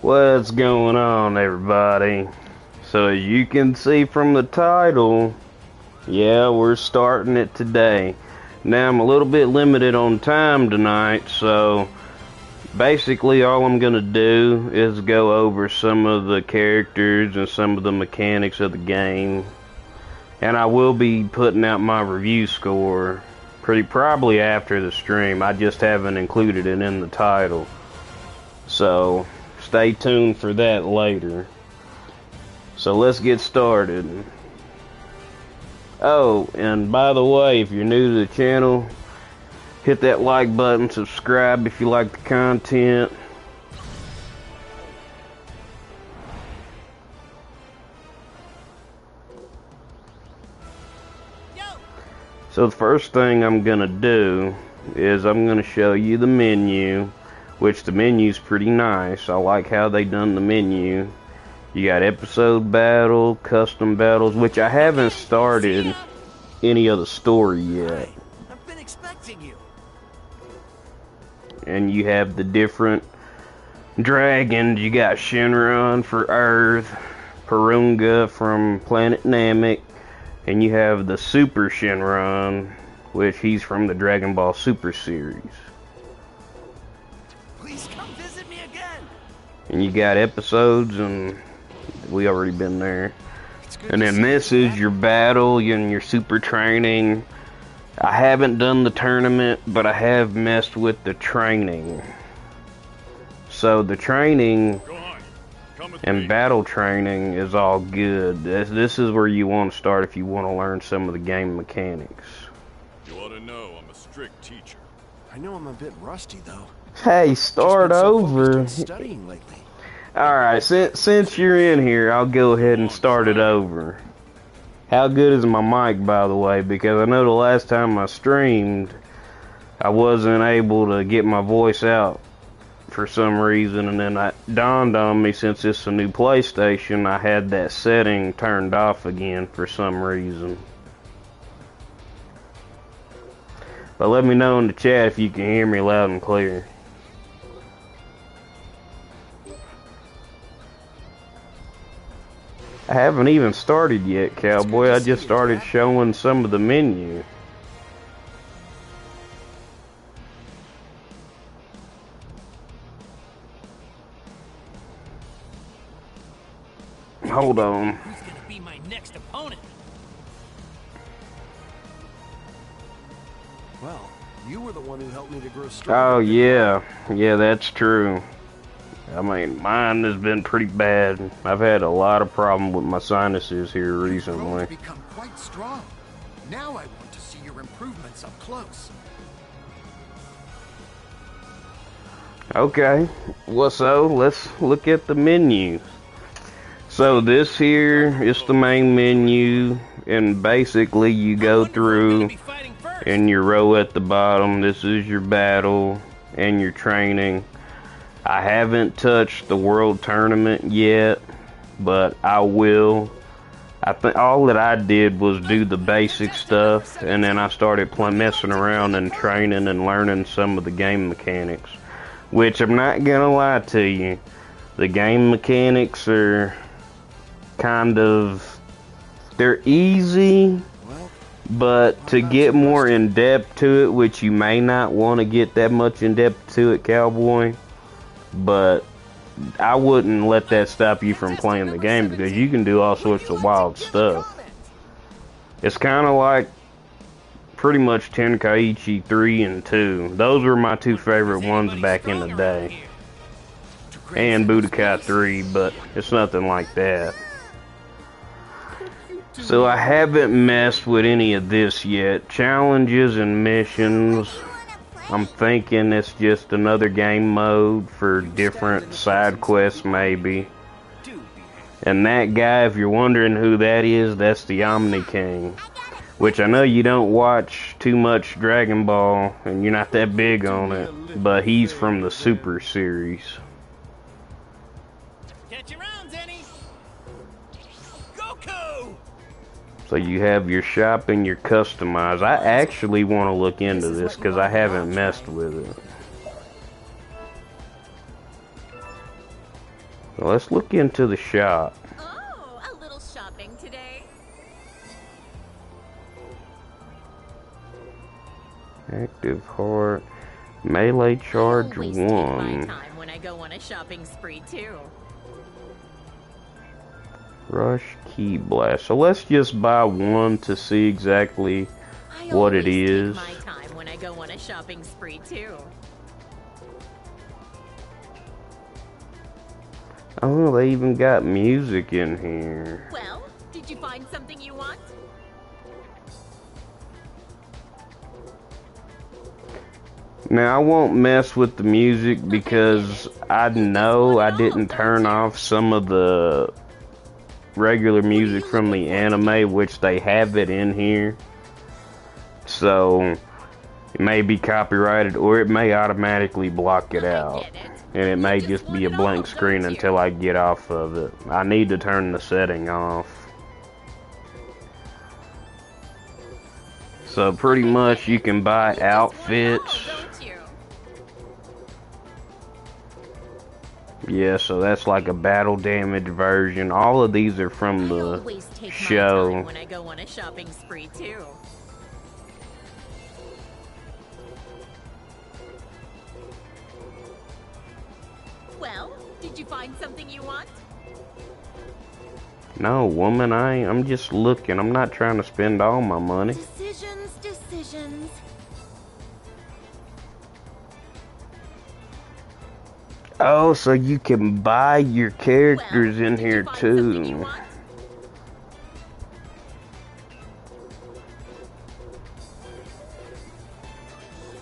What's going on, everybody? So as you can see from the title, yeah, we're starting it today. Now I'm a little bit limited on time tonight, so basically all I'm gonna do is go over some of the characters and some of the mechanics of the game. And I will be putting out my review score pretty probably after the stream. I just haven't included it in the title. So stay tuned for that later. So let's get started. Oh, and by the way, if you're new to the channel, hit that like button, subscribe if you like the content. So the first thing I'm gonna do is I'm gonna show you the menu, which the menu's pretty nice. I like how they done the menu. You got episode battle, custom battles, which I haven't started any of the story yet. I've been expecting you. And you have the different dragons. You got Shenron for Earth, Purunga from Planet Namek, and you have the Super Shenron, which he's from the Dragon Ball Super series. Please come visit me again. And you got episodes, and we already been there. And then this is your battle and your super training. I haven't done the tournament, but I have messed with the training. So the training and battle training is all good. This is where you want to start if you want to learn some of the game mechanics. You ought to know I'm a strict teacher. I know I'm a bit rusty though. Hey, start over. Studying lately. Alright, since you're in here, I'll go ahead and start it over. How good is my mic, by the way? Because I know the last time I streamed, I wasn't able to get my voice out for some reason, and then it dawned on me, since it's a new PlayStation, I had that setting turned off again for some reason. But let me know in the chat if you can hear me loud and clear. I haven't even started yet, Cowboy. I just started showing some of the menu. Hold on. Who's gonna be my next opponent? Well, you were the one who helped me to grow strong. Oh yeah, that's true. I mean, mine has been pretty bad. I've had a lot of problem with my sinuses here recently. You've become quite strong. Now I want to see your improvements up close. Okay, well, so let's look at the menu. So this here is the main menu, and basically you go through in your row at the bottom. This is your battle and your training. I haven't touched the world tournament yet, but I will. I think all that I did was do the basic stuff, and then I started messing around and training and learning some of the game mechanics. Which, I'm not gonna lie to you, the game mechanics are kind of, they're easy, but to get more in depth to it, which you may not want to get that much in depth to it, Cowboy, but I wouldn't let that stop you from playing the game, because you can do all sorts of wild stuff. It's kind of like pretty much Tenkaichi 3 and 2. Those were my two favorite ones back in the day. And Budokai 3, but it's nothing like that. So I haven't messed with any of this yet. Challenges and missions, I'm thinking it's just another game mode for different side quests maybe. And that guy, if you're wondering who that is, that's the Omni King. Which I know you don't watch too much Dragon Ball, and you're not that big on it, but he's from the Super series. Catch your rounds, Annie. Goku! So you have your shop and your customize. I actually want to look into this because I haven't messed with it. Let's look into the shop. Oh, a little shopping today. Active heart. Melee charge I always take my 1. time when I go on a shopping spree too. Rush key blast. So let's just buy one to see exactly what it is. I always take my time when I go on a shopping spree too. Oh, they even got music in here. Well, did you find something you want? Now, I won't mess with the music because I know I didn't turn off some of the regular music from the anime, which they have it in here. So, it may be copyrighted or it may automatically block it out. And it may just be a blank screen until I get off of it. I need to turn the setting off. So pretty much you can buy outfits. Yeah, so that's like a battle damage version. All of these are from the show. When I go on a shopping spree too. Well, did you find something you want? No, woman, I'm just looking. I'm not trying to spend all my money. Decisions. Oh, so you can buy your characters in here too.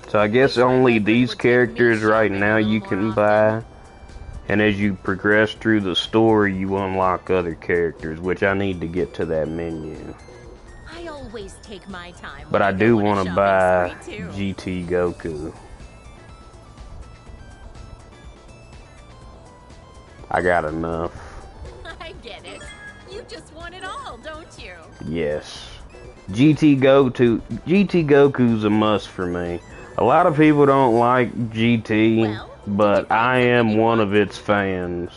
So I guess only these characters right now you can buy. And as you progress through the story, you unlock other characters, which I need to get to that menu. I always take my time. But I do want to buy GT Goku. I got enough. I get it. You just want it all, don't you? Yes. GT Goku's a must for me. A lot of people don't like GT, but I am one of its fans.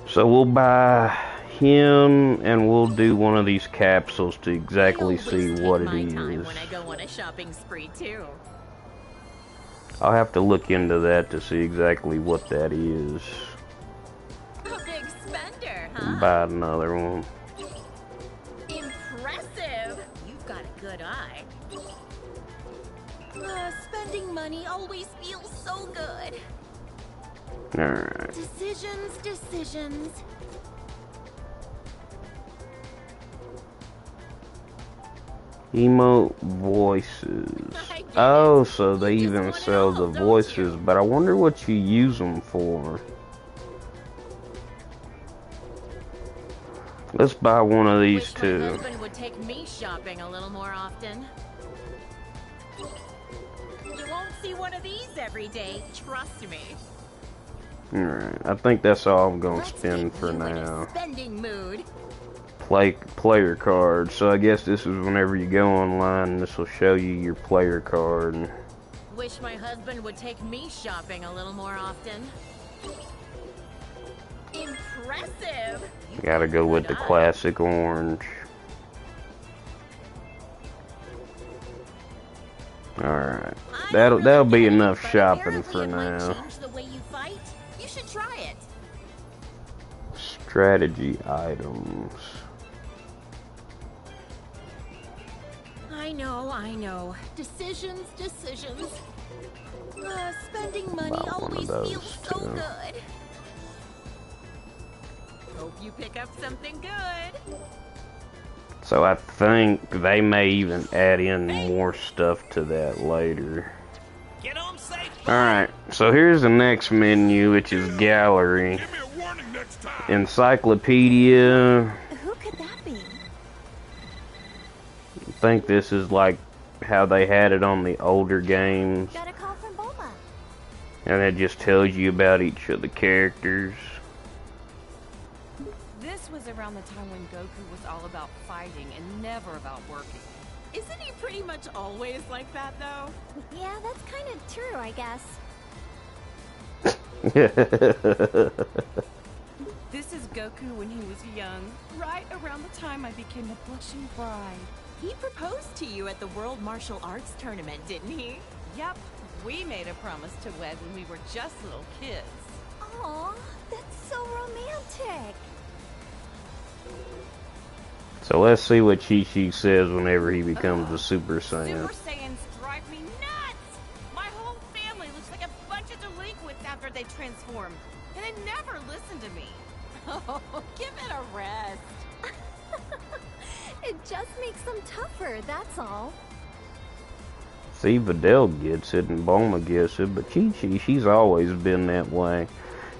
So we'll buy him and we'll do one of these capsules to exactly see what it is. When I go on a shopping spree too. I'll have to look into that to see exactly what that is. A big spender, huh? Buy another one. Impressive! You've got a good eye. Spending money always feels so good. Alright. Decisions. Emote voices. Oh, so they even sell the voices, but I wonder what you use them for. Let's buy one of these too. My husband would take me shopping a little more often. You won't see one of these every day, trust me. Alright, I think that's all I'm gonna spend for now. Spending mood. Player card. So I guess this is whenever you go online, this will show you your player card. Wish my husband would take me shopping a little more often. Impressive. Gotta go with the classic orange. Alright. That'll be enough shopping for now. Change the way you fight. You should try it. Strategy items. I know. Decisions. Spending money always feels so good. Hope you pick up something good. So I think they may even add in more stuff to that later. Get home safe. Alright, so here's the next menu, which is gallery. Give me a warning next time. Encyclopedia. Who could that be? I think this is like how they had it on the older games. Got a call from Bulma. And it just tells you about each of the characters. This was around the time when Goku was all about fighting and never about working. Isn't he pretty much always like that, though? Yeah, that's kind of true, I guess. This is Goku when he was young, right around the time I became a blushing bride. He proposed to you at the World Martial Arts Tournament, didn't he? Yep, we made a promise to wed when we were just little kids. Aw, that's so romantic. So let's see what Chi-Chi says whenever he becomes a Super Saiyan. Super Saiyans drive me nuts! My whole family looks like a bunch of delinquents after they transform, and they never listen to me. Oh, give it a rest. It just makes them tougher, that's all. See, Videl gets it and Bulma gets it, but Chi-Chi, she's always been that way.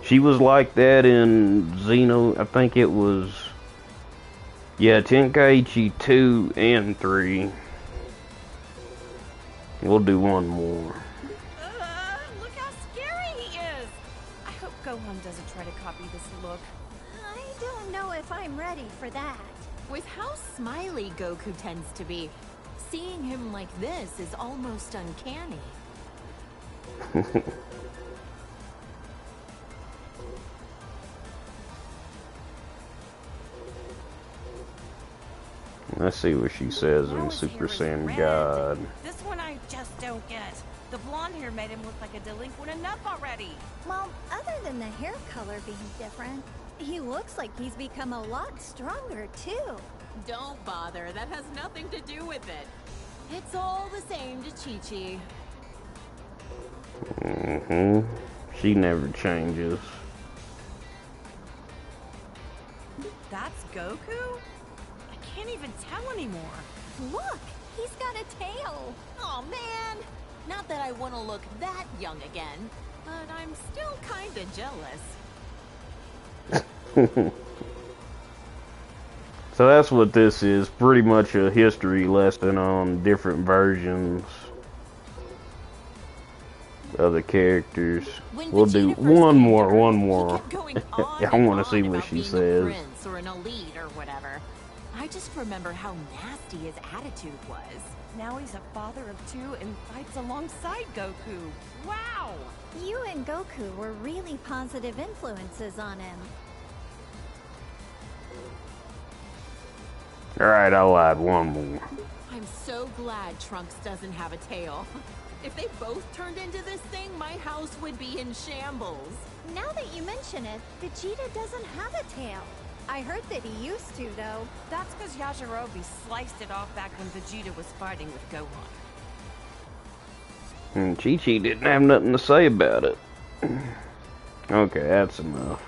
She was like that in Xeno, I think it was, yeah, Tenkaichi 2 and 3. We'll do one more. Look how scary he is! I hope Gohan doesn't try to copy this look. I don't know if I'm ready for that. With how smiley Goku tends to be, seeing him like this is almost uncanny. Let's see what she says Now in his Super hair is Saiyan red. God. This one I just don't get. The blonde hair made him look like a delinquent enough already. Well, other than the hair color being different, he looks like he's become a lot stronger, too. Don't bother, that has nothing to do with it. It's all the same to Chi-Chi. She never changes. That's Goku? I can't even tell anymore. Look, he's got a tail. Oh man! Not that I want to look that young again, but I'm still kinda jealous. So that's what this is, pretty much a history lesson on different versions of the characters. When We'll do Vegeta first one came more, to Earth, one he more. kept going on I and want to see on what about she being says. a prince or an elite or whatever. I just remember how nasty his attitude was. Now he's a father of two and fights alongside Goku. Wow! You and Goku were really positive influences on him. Alright, I'll add one more. I'm so glad Trunks doesn't have a tail. If they both turned into this thing, my house would be in shambles. Now that you mention it, Vegeta doesn't have a tail. I heard that he used to, though. That's because Yajirobe sliced it off back when Vegeta was fighting with Gohan. And Chi-Chi didn't have nothing to say about it. Okay, that's enough.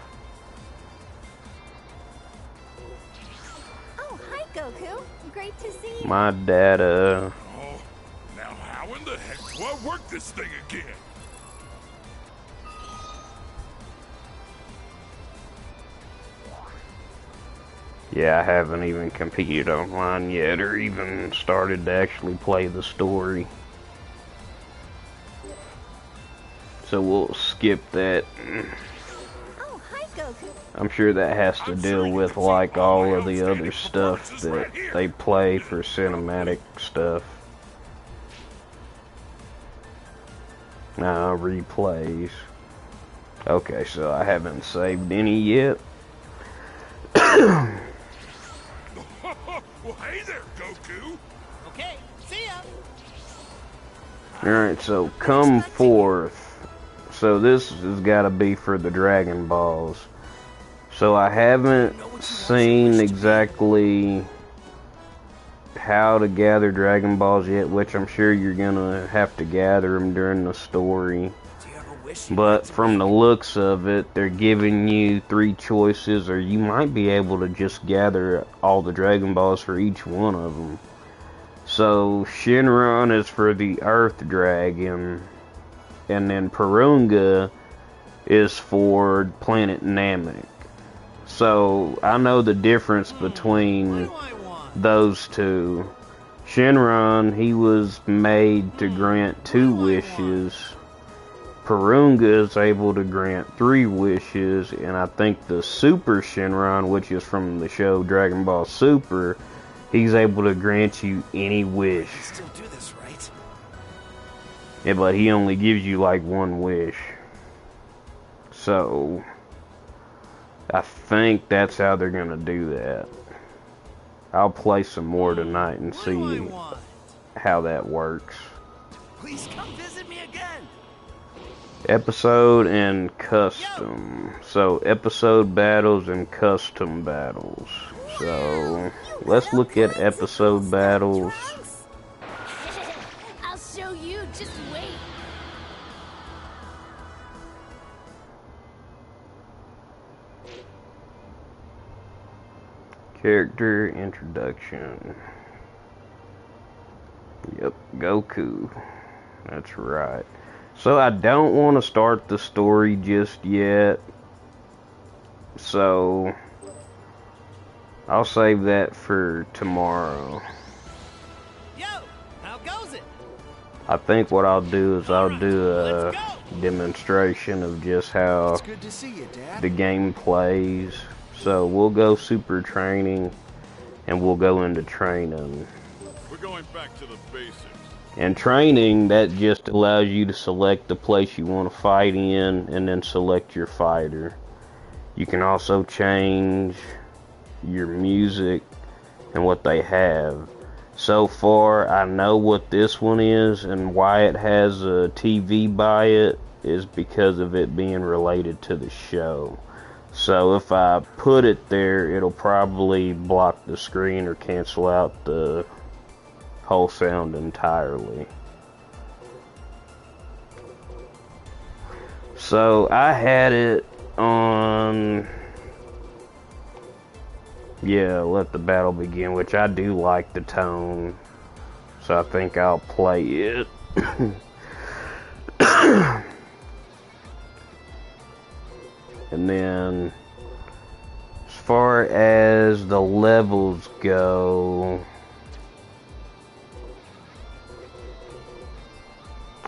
Oh, hi, Goku. Great to see you. My data. Oh, now how in the heck do I work this thing again? Yeah, I haven't even competed online yet or even started to actually play the story. So we'll skip that. Oh, hi, Goku. I'm sure that has to deal with like all of the other stuff that they play for cinematic stuff. Replays. Okay, so I haven't saved any yet. Well, hey there, Goku. Okay, see ya. Alright, so come forth. So this has got to be for the Dragon Balls. So I haven't seen exactly how to gather Dragon Balls yet, which I'm sure you're gonna have to gather them during the story. But from the looks of it, they're giving you 3 choices, or you might be able to just gather all the Dragon Balls for each one of them. So Shenron is for the Earth Dragon, and then Purunga is for Planet Namek. So I know the difference between those two. Shenron, he was made to grant 2 wishes. Purunga is able to grant 3 wishes, and I think the Super Shenron, which is from the show Dragon Ball Super, he's able to grant you any wish. Still do this, right? Yeah, but he only gives you like 1 wish. So I think that's how they're gonna do that. I'll play some more tonight and What do I see want? how that works. Please come visit me again. Episode and custom. So episode battles and custom battles. So let's look at episode battles. I'll show you. Just wait. Character introduction. Yep, Goku. That's right. So I don't want to start the story just yet. So I'll save that for tomorrow. Yo, how goes it? I think what I'll do is I'll do Let's a go. demonstration of just how It's good to see you, Dad. the game plays. So we'll go super training and we'll go into training. We're going back to the basics. And training, that just allows you to select the place you want to fight in and then select your fighter. You can also change your music and what they have. So far, I know what this one is, and why it has a TV by it is because of it being related to the show. So if I put it there, it'll probably block the screen or cancel out the whole sound entirely. So I had it on, yeah, Let the Battle Begin, which I do like the tone, so I think I'll play it. And then as far as the levels go,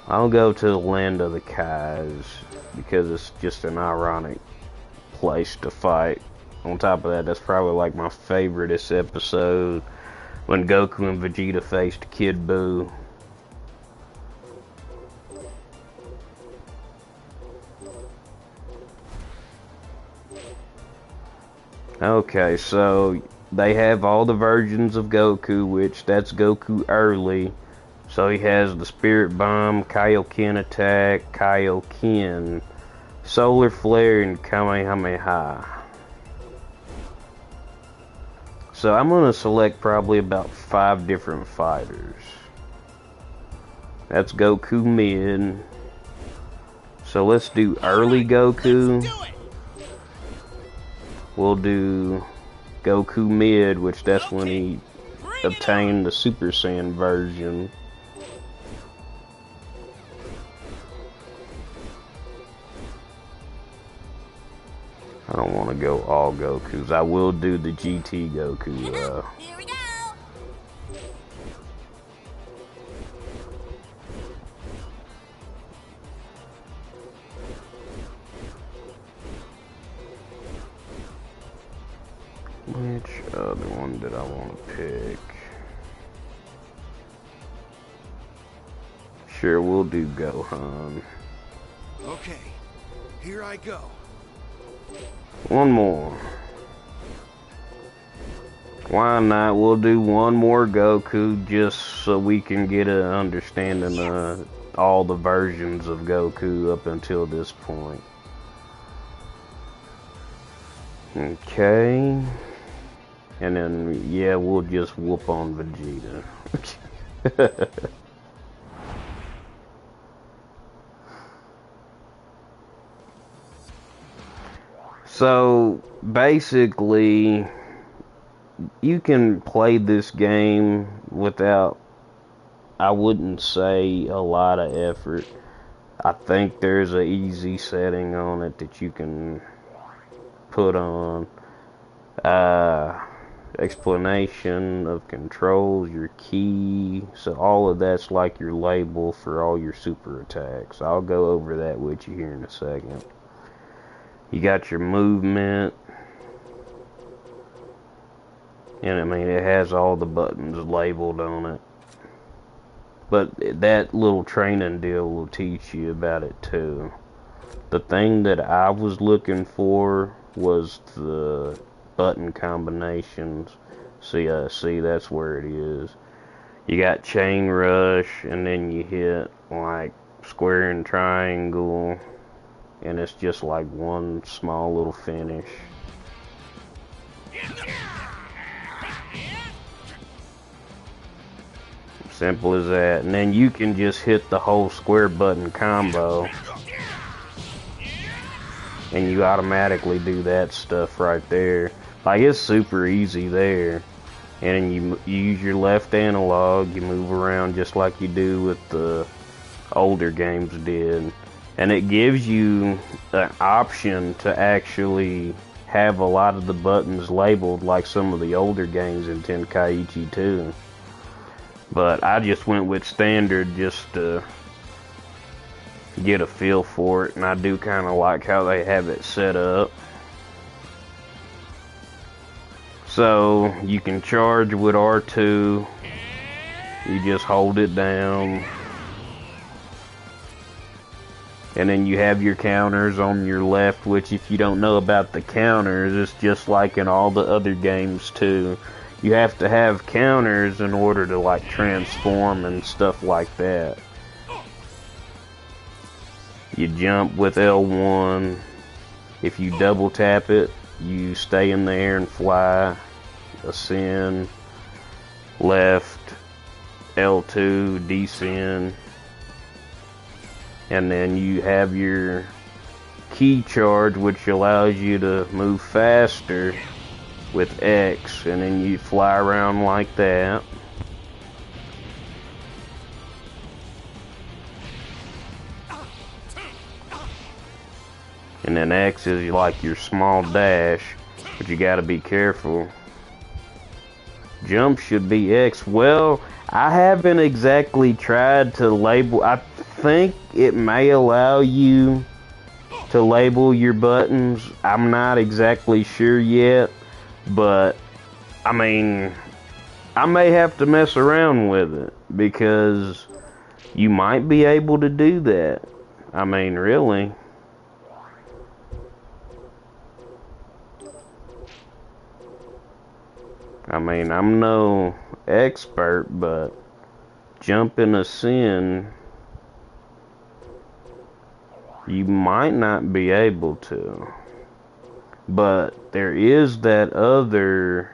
I'll go to the Land of the Kais because it's just an ironic place to fight. On top of that, that's probably like my favoriteest episode, when Goku and Vegeta faced Kid Buu. Okay, so they have all the versions of Goku, which that's Goku early. So he has the Spirit Bomb, Kaioken Attack, Kaioken, Solar Flare, and Kamehameha. So I'm going to select probably about 5 different fighters. That's Goku mid. So let's do early Goku. Let's do it. We'll do Goku mid, which that's when he Bring it obtained the Super Saiyan version. I don't want to go all Gokus. I will do the GT Goku though. Here we go. Which other one did I want to pick? Sure, we'll do Gohan. Okay, here I go. One more. Why not? We'll do one more Goku just so we can get an understanding of all the versions of Goku up until this point. Okay. And then, yeah, we'll just whoop on Vegeta. So, basically, you can play this game without, I wouldn't say, a lot of effort. I think there's an easy setting on it that you can put on. Explanation of controls, your key. So all of that's like your label for all your super attacks. I'll go over that with you here in a second. You got your movement. And I mean, it has all the buttons labeled on it. But that little training deal will teach you about it too. the thing that I was looking for was the button combinations. See, that's where it is. You got chain rush, and then you hit like square and triangle, and it's just like one small little finish. Simple as that. And then you can just hit the whole square button combo, and you automatically do that stuff right there. Like, it's super easy there. And you use your left analog, you move around just like you do with the older games did. And it gives you an option to actually have a lot of the buttons labeled like some of the older games in Tenkaichi 2. But I just went with standard just to get a feel for it, and I do kind of like how they have it set up. So you can charge with R2, you just hold it down, and then you have your counters on your left, which if you don't know about the counters, it's just like in all the other games too. You have to have counters in order to like transform and stuff like that. You jump with L1. If you double tap it, you stay in the air and fly. Ascend. Left. L2, descend. And then you have your key charge, which allows you to move faster with X, and then you fly around like that. And then X is like your small dash, but you gotta be careful. Jump should be X. Well, I haven't exactly tried to label. I think it may allow you to label your buttons. I'm not exactly sure yet, but I mean, I may have to mess around with it, because you might be able to do that. I mean, really. I mean, I'm no expert, but jump and ascend, you might not be able to. But there is that other,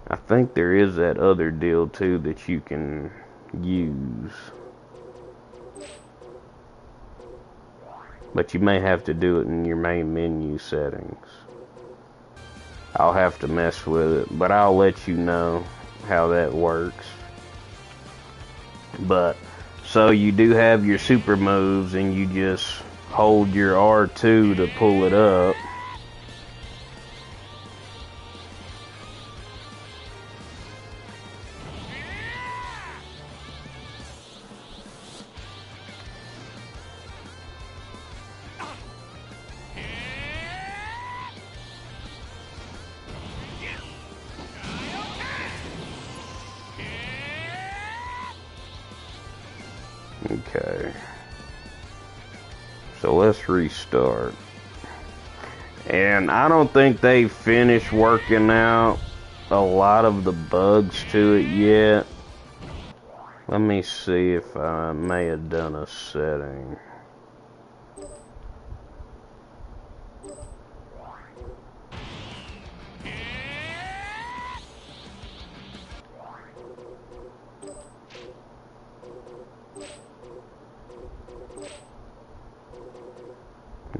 I think there is that other deal too that you can use. But you may have to do it in your main menu settings. I'll have to mess with it, but I'll let you know how that works. But, so you do have your super moves, and you just hold your R2 to pull it up. Okay, so let's restart. And I don't think they finished working out a lot of the bugs to it yet. Let me see if I may have done a setting.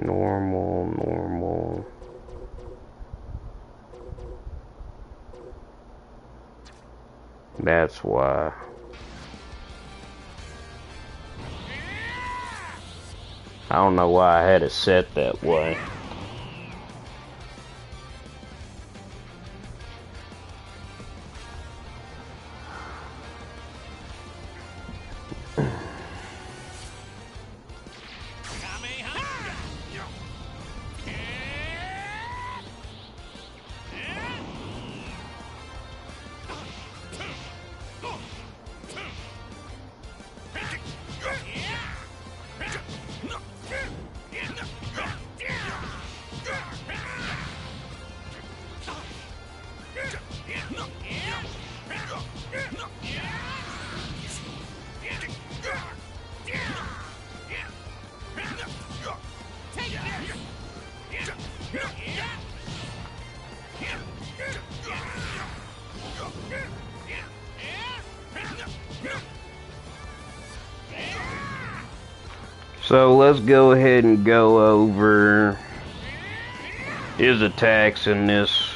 Normal. That's why. I don't know why I had it set that way. So let's go ahead and go over his attacks in this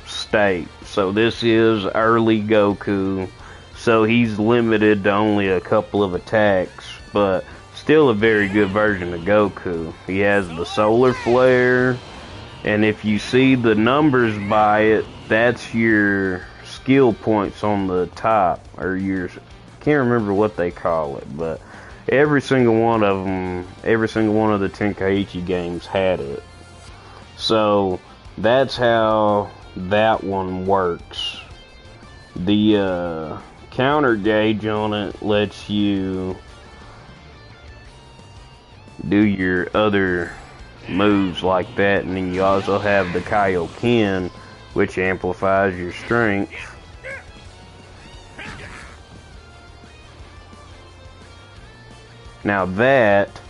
state. So this is early Goku, so he's limited to only a couple of attacks, but still a very good version of Goku. He has the solar flare, and if you see the numbers by it, that's your skill points on the top, or your, can't remember what they call it, but every single one of them, every single one of the Tenkaichi games had it. So that's how that one works. The counter gauge on it lets you do your other moves like that, and then you also have the Kaioken, which amplifies your strength. Now that,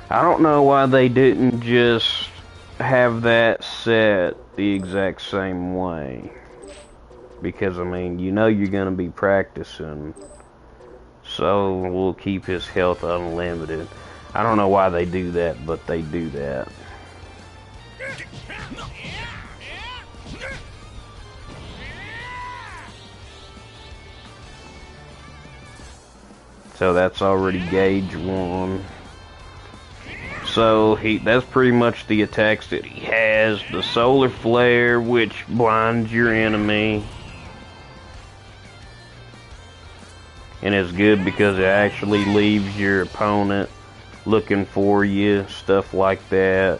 I don't know why they didn't just have that set the exact same way. Because, I mean, you know you're going to be practicing. So, we'll keep his health unlimited. I don't know why they do that, but they do that. So that's already gauge 1. So that's pretty much the attacks that he has. The solar flare, which blinds your enemy. And it's good because it actually leaves your opponent looking for you, stuff like that.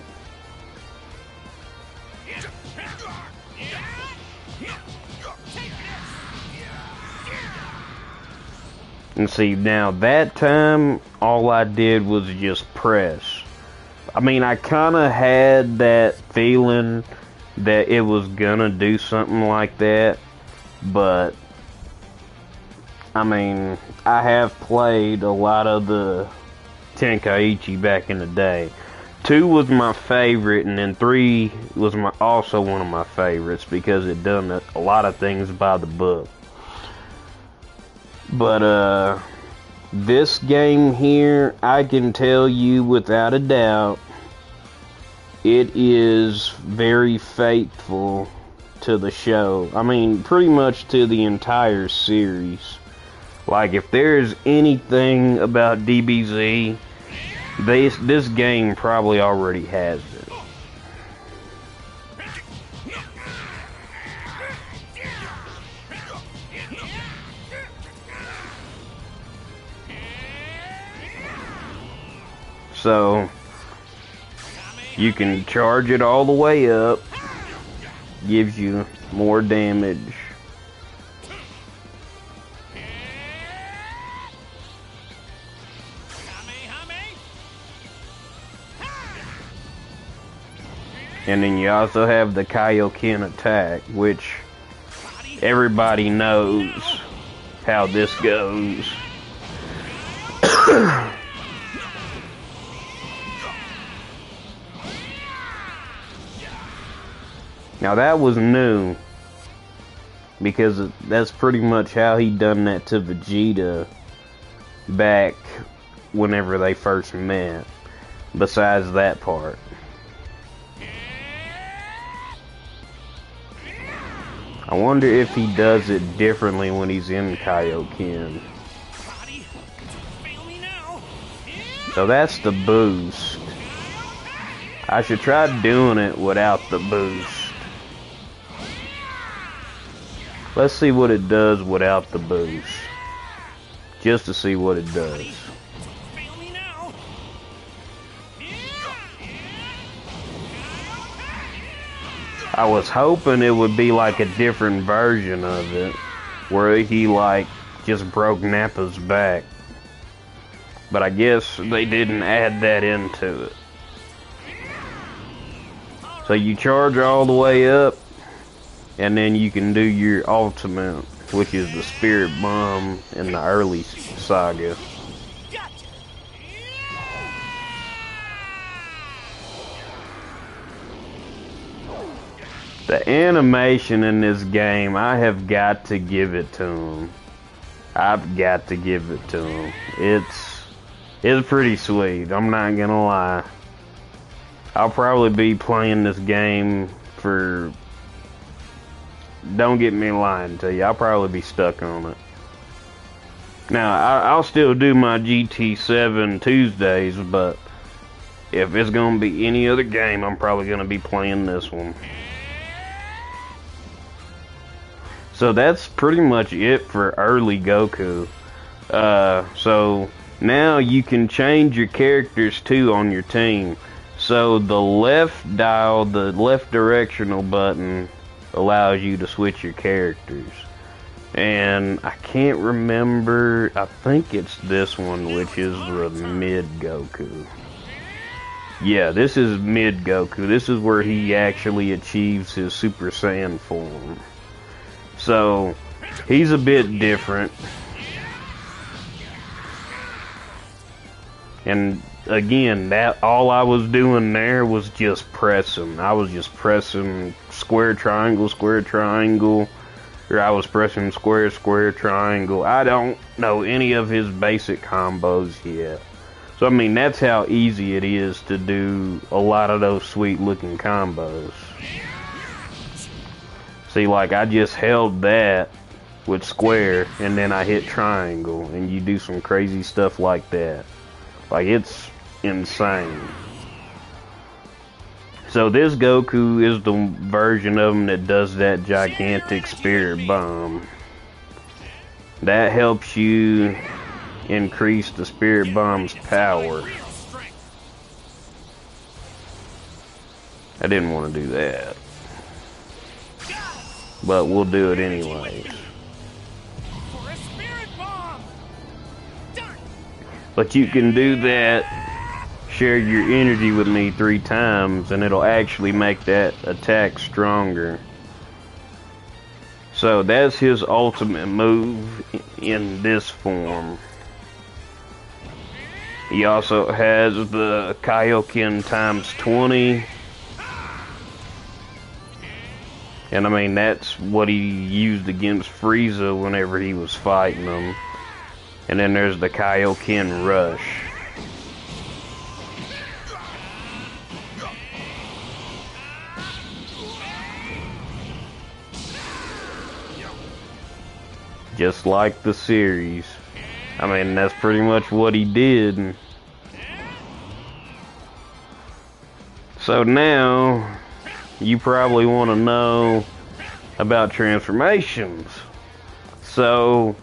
And see, now that time, all I did was just press. I mean, I kind of had that feeling that it was gonna do something like that, but I mean, I have played a lot of the Tenkaichi back in the day. 2 was my favorite, and then 3 was also one of my favorites because it done a lot of things by the book. But this game here, I can tell you without a doubt, it is very faithful to the show. I mean, pretty much to the entire series. Like, if there's anything about DBZ, this game probably already has it. So, you can charge it all the way up, gives you more damage. And then you also have the Kaioken attack, which everybody knows how this goes. Now that was new, because that's pretty much how he done that to Vegeta back whenever they first met, besides that part. I wonder if he does it differently when he's in Kaioken. So that's the boost. I should try doing it without the boost. Let's see what it does without the boost. Just to see what it does. I was hoping it would be like a different version of it, where he like just broke Nappa's back. But I guess they didn't add that into it. So you charge all the way up, and then you can do your ultimate, which is the Spirit Bomb in the early saga. The animation in this game, I have got to give it to him. I've got to give it to him. It's pretty sweet, I'm not gonna lie. I'll probably be playing this game for... Don't get me lying to you, I'll probably be stuck on it. Now, I'll still do my GT7 Tuesdays, but if it's gonna be any other game, I'm probably gonna be playing this one. So that's pretty much it for early Goku. So now you can change your characters too on your team. So the left dial, the left directional button allows you to switch your characters. And I can't remember, I think it's this one, which is the mid Goku. Yeah, this is mid Goku. This is where he actually achieves his Super Saiyan form. So, he's a bit different. And again, that all I was doing there was just pressing. I was just pressing square, triangle, or I was pressing square, square, triangle. I don't know any of his basic combos yet. So, I mean, that's how easy it is to do a lot of those sweet looking combos. See, like, I just held that with square, and then I hit triangle, and you do some crazy stuff like that. Like, it's insane. So this Goku is the version of him that does that gigantic spirit bomb. That helps you increase the spirit bomb's power. I didn't want to do that, but we'll do it anyways. But you can do that, share your energy with me 3 times, and it'll actually make that attack stronger. So that's his ultimate move in this form. He also has the Kaioken times 20. And I mean, that's what he used against Frieza whenever he was fighting him. And then there's the Kaioken Rush. Just like the series. I mean, that's pretty much what he did. So now, you probably want to know about transformations. So,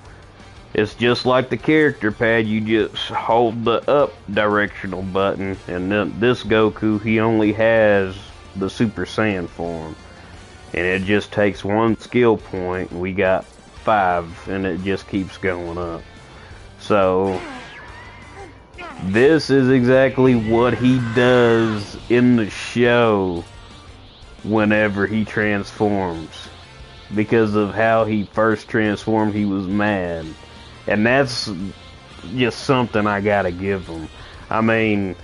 it's just like the character pad, you just hold the up directional button, and then this Goku, he only has the Super Saiyan form. And it just takes 1 skill point, we got 5, and it just keeps going up. So, this is exactly what he does in the show whenever he transforms. Because of how he first transformed, he was mad. And that's just something I gotta give him. I mean,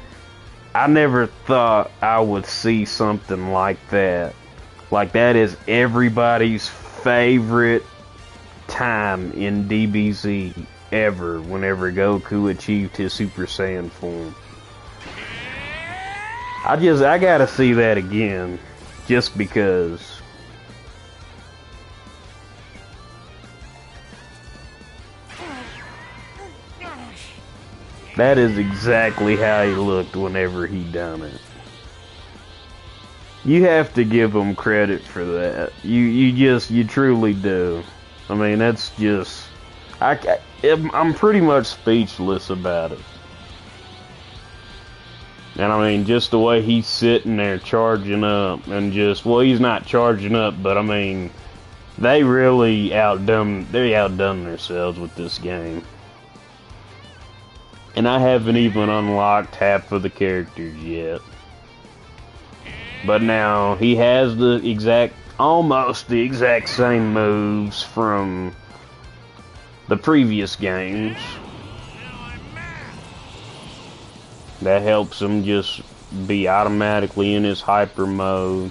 I never thought I would see something like that. Like, that is everybody's favorite time in DBZ ever, whenever Goku achieved his Super Saiyan form. I gotta see that again, just because. That is exactly how he looked whenever he done it. You have to give him credit for that. You truly do. I mean, that's just... I'm pretty much speechless about it. And I mean, just the way he's sitting there charging up and just... Well, he's not charging up, but I mean, they really outdone themselves with this game. And I haven't even unlocked half of the characters yet. But now, he has almost the exact same moves from the previous games. That helps him just be automatically in his hyper mode.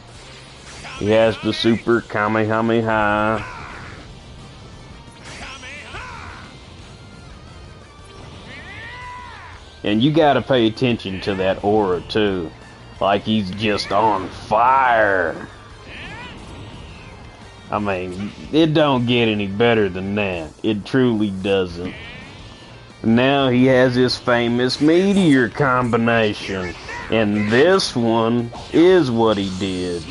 He has the super Kamehameha. And you gotta pay attention to that aura too. Like he's just on fire. I mean, it don't get any better than that. It truly doesn't. Now he has his famous meteor combination. And this one is what he did.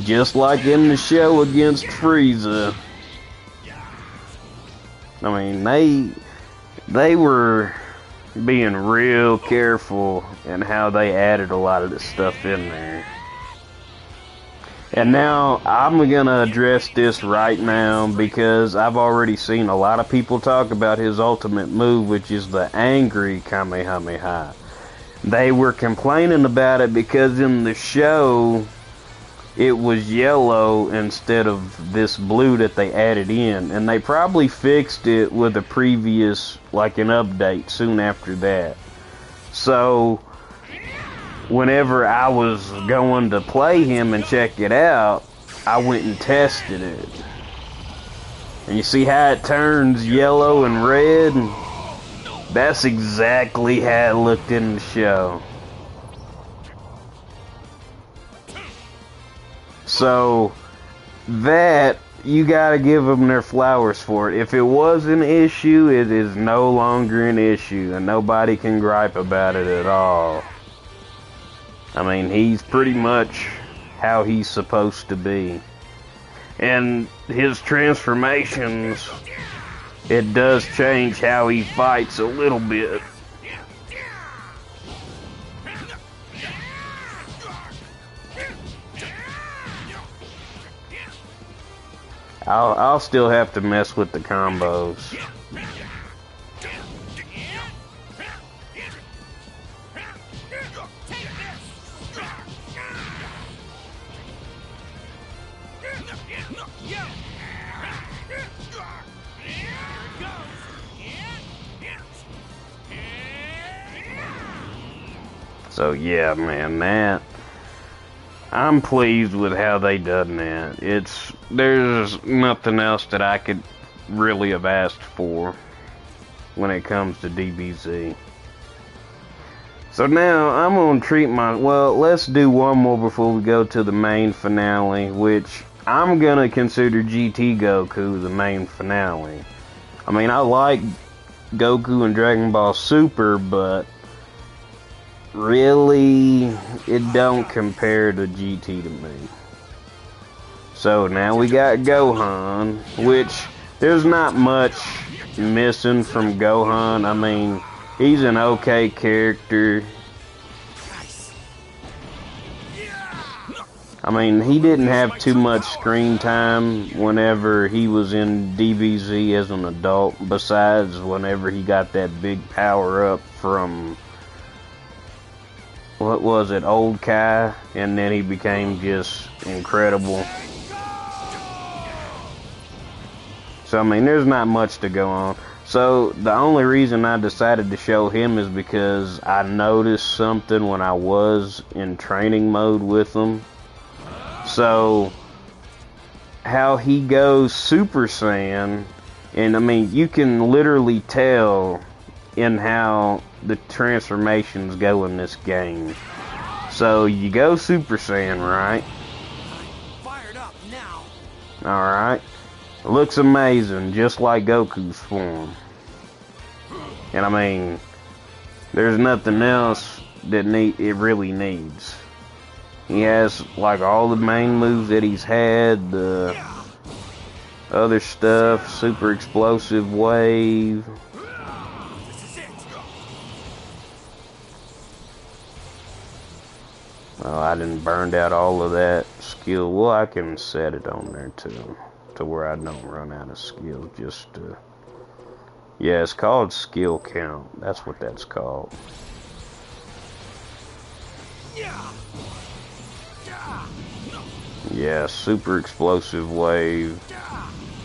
Just like in the show against Frieza. I mean, they were being real careful in how they added a lot of this stuff in there. And now I'm gonna address this right now because I've already seen a lot of people talk about his ultimate move, which is the angry Kamehameha. They were complaining about it because in the show it was yellow instead of this blue that they added in, and they probably fixed it with a previous, like an update soon after that. So whenever I was going to play him and check it out, I went and tested it. And you see how it turns yellow and red? That's exactly how it looked in the show. So that, you gotta give them their flowers for it. If it was an issue, it is no longer an issue, and nobody can gripe about it at all. I mean, he's pretty much how he's supposed to be. And his transformations, it does change how he fights a little bit. I'll still have to mess with the combos. So yeah, man, I'm pleased with how they done that. There's nothing else that I could really have asked for when it comes to DBZ. So now I'm gonna treat let's do one more before we go to the main finale, which I'm gonna consider GT Goku the main finale. I mean, I like Goku and Dragon Ball Super, but really, it don't compare to GT to me. So now we got Gohan, which there's not much missing from Gohan. I mean, he's an okay character. I mean, he didn't have too much screen time whenever he was in DBZ as an adult, besides whenever he got that big power up from, what was it, Old Kai, and then he became just incredible. So, I mean, there's not much to go on. So, the only reason I decided to show him is because I noticed something when I was in training mode with him. So, how he goes Super Saiyan, and I mean, you can literally tell in how the transformations go in this game. So, you go Super Saiyan, right? Fired up now. Alright. Looks amazing, just like Goku's form. And I mean, there's nothing else that it really needs. He has like all the main moves that he's had, the other stuff, super explosive wave. Well, I didn't burn out all of that skill. Well, I can set it on there too, to where I don't run out of skill. Yeah, it's called skill count. That's what that's called. Yeah, super explosive wave.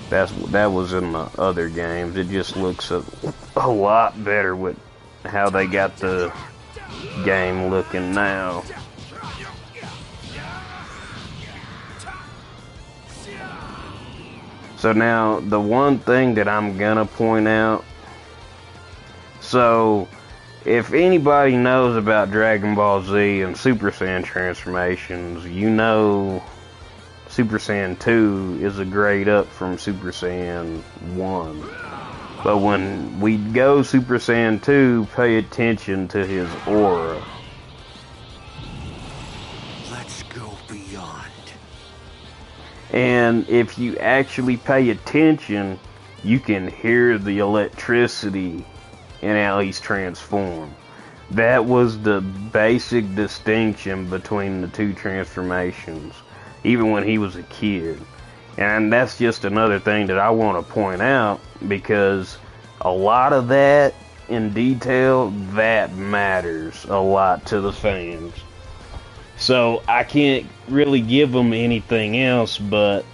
That was in the other games. It just looks a lot better with how they got the game looking now. So now, the one thing that I'm gonna point out, so if anybody knows about Dragon Ball Z and Super Saiyan transformations, you know Super Saiyan 2 is a grade up from Super Saiyan 1. But when we go Super Saiyan 2, pay attention to his aura. Let's go beyond. And if you actually pay attention, you can hear the electricity in how he's transformed. That was the basic distinction between the two transformations, even when he was a kid. And that's just another thing that I want to point out, because a lot of that in detail, that matters a lot to the fans. So I can't really give them anything else but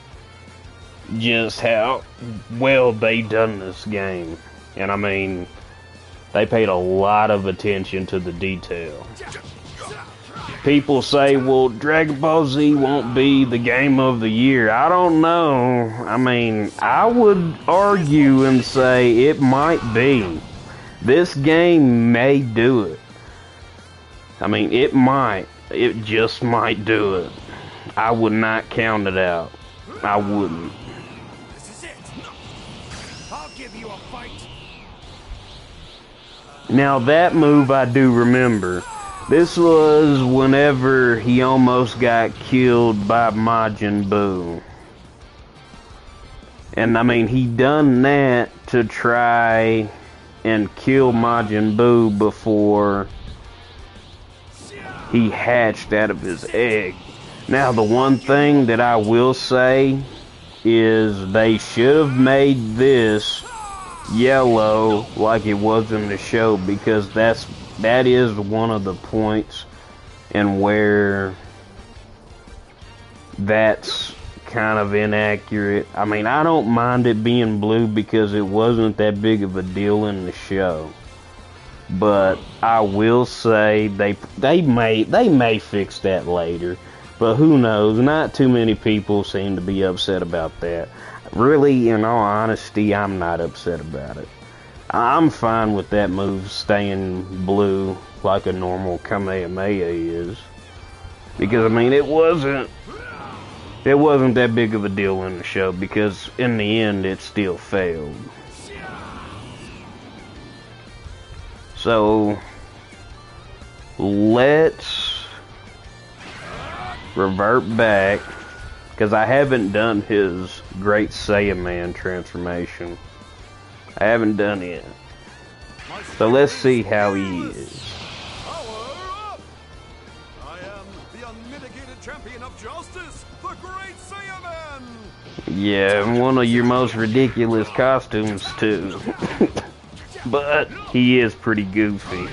just how well they done this game. And I mean, they paid a lot of attention to the detail. People say, well, Dragon Ball Z won't be the game of the year. I don't know. I mean, I would argue and say it might be. This game may do it. I mean, it might. It just might do it. I would not count it out. I wouldn't. This is it. I'll give you a fight. Now that move I do remember. This was whenever he almost got killed by Majin Buu. And I mean, he done that to try and kill Majin Buu before he hatched out of his egg. Now the one thing that I will say is they should have made this yellow like it was in the show, because that is one of the points and where that's kind of inaccurate. I mean, I don't mind it being blue because it wasn't that big of a deal in the show. But I will say they may fix that later. But who knows? Not too many people seem to be upset about that. Really, in all honesty, I'm not upset about it. I'm fine with that move staying blue like a normal Kamehameha is. Because, I mean, it wasn't that big of a deal in the show, because in the end it still failed. So, let's revert back, because I haven't done his Great Saiyaman transformation. I haven't done it. So let's see how he is. Power up! I am the unmitigated champion of justice, the Great Saiyaman! Yeah, and one of your most ridiculous costumes too. But he is pretty goofy.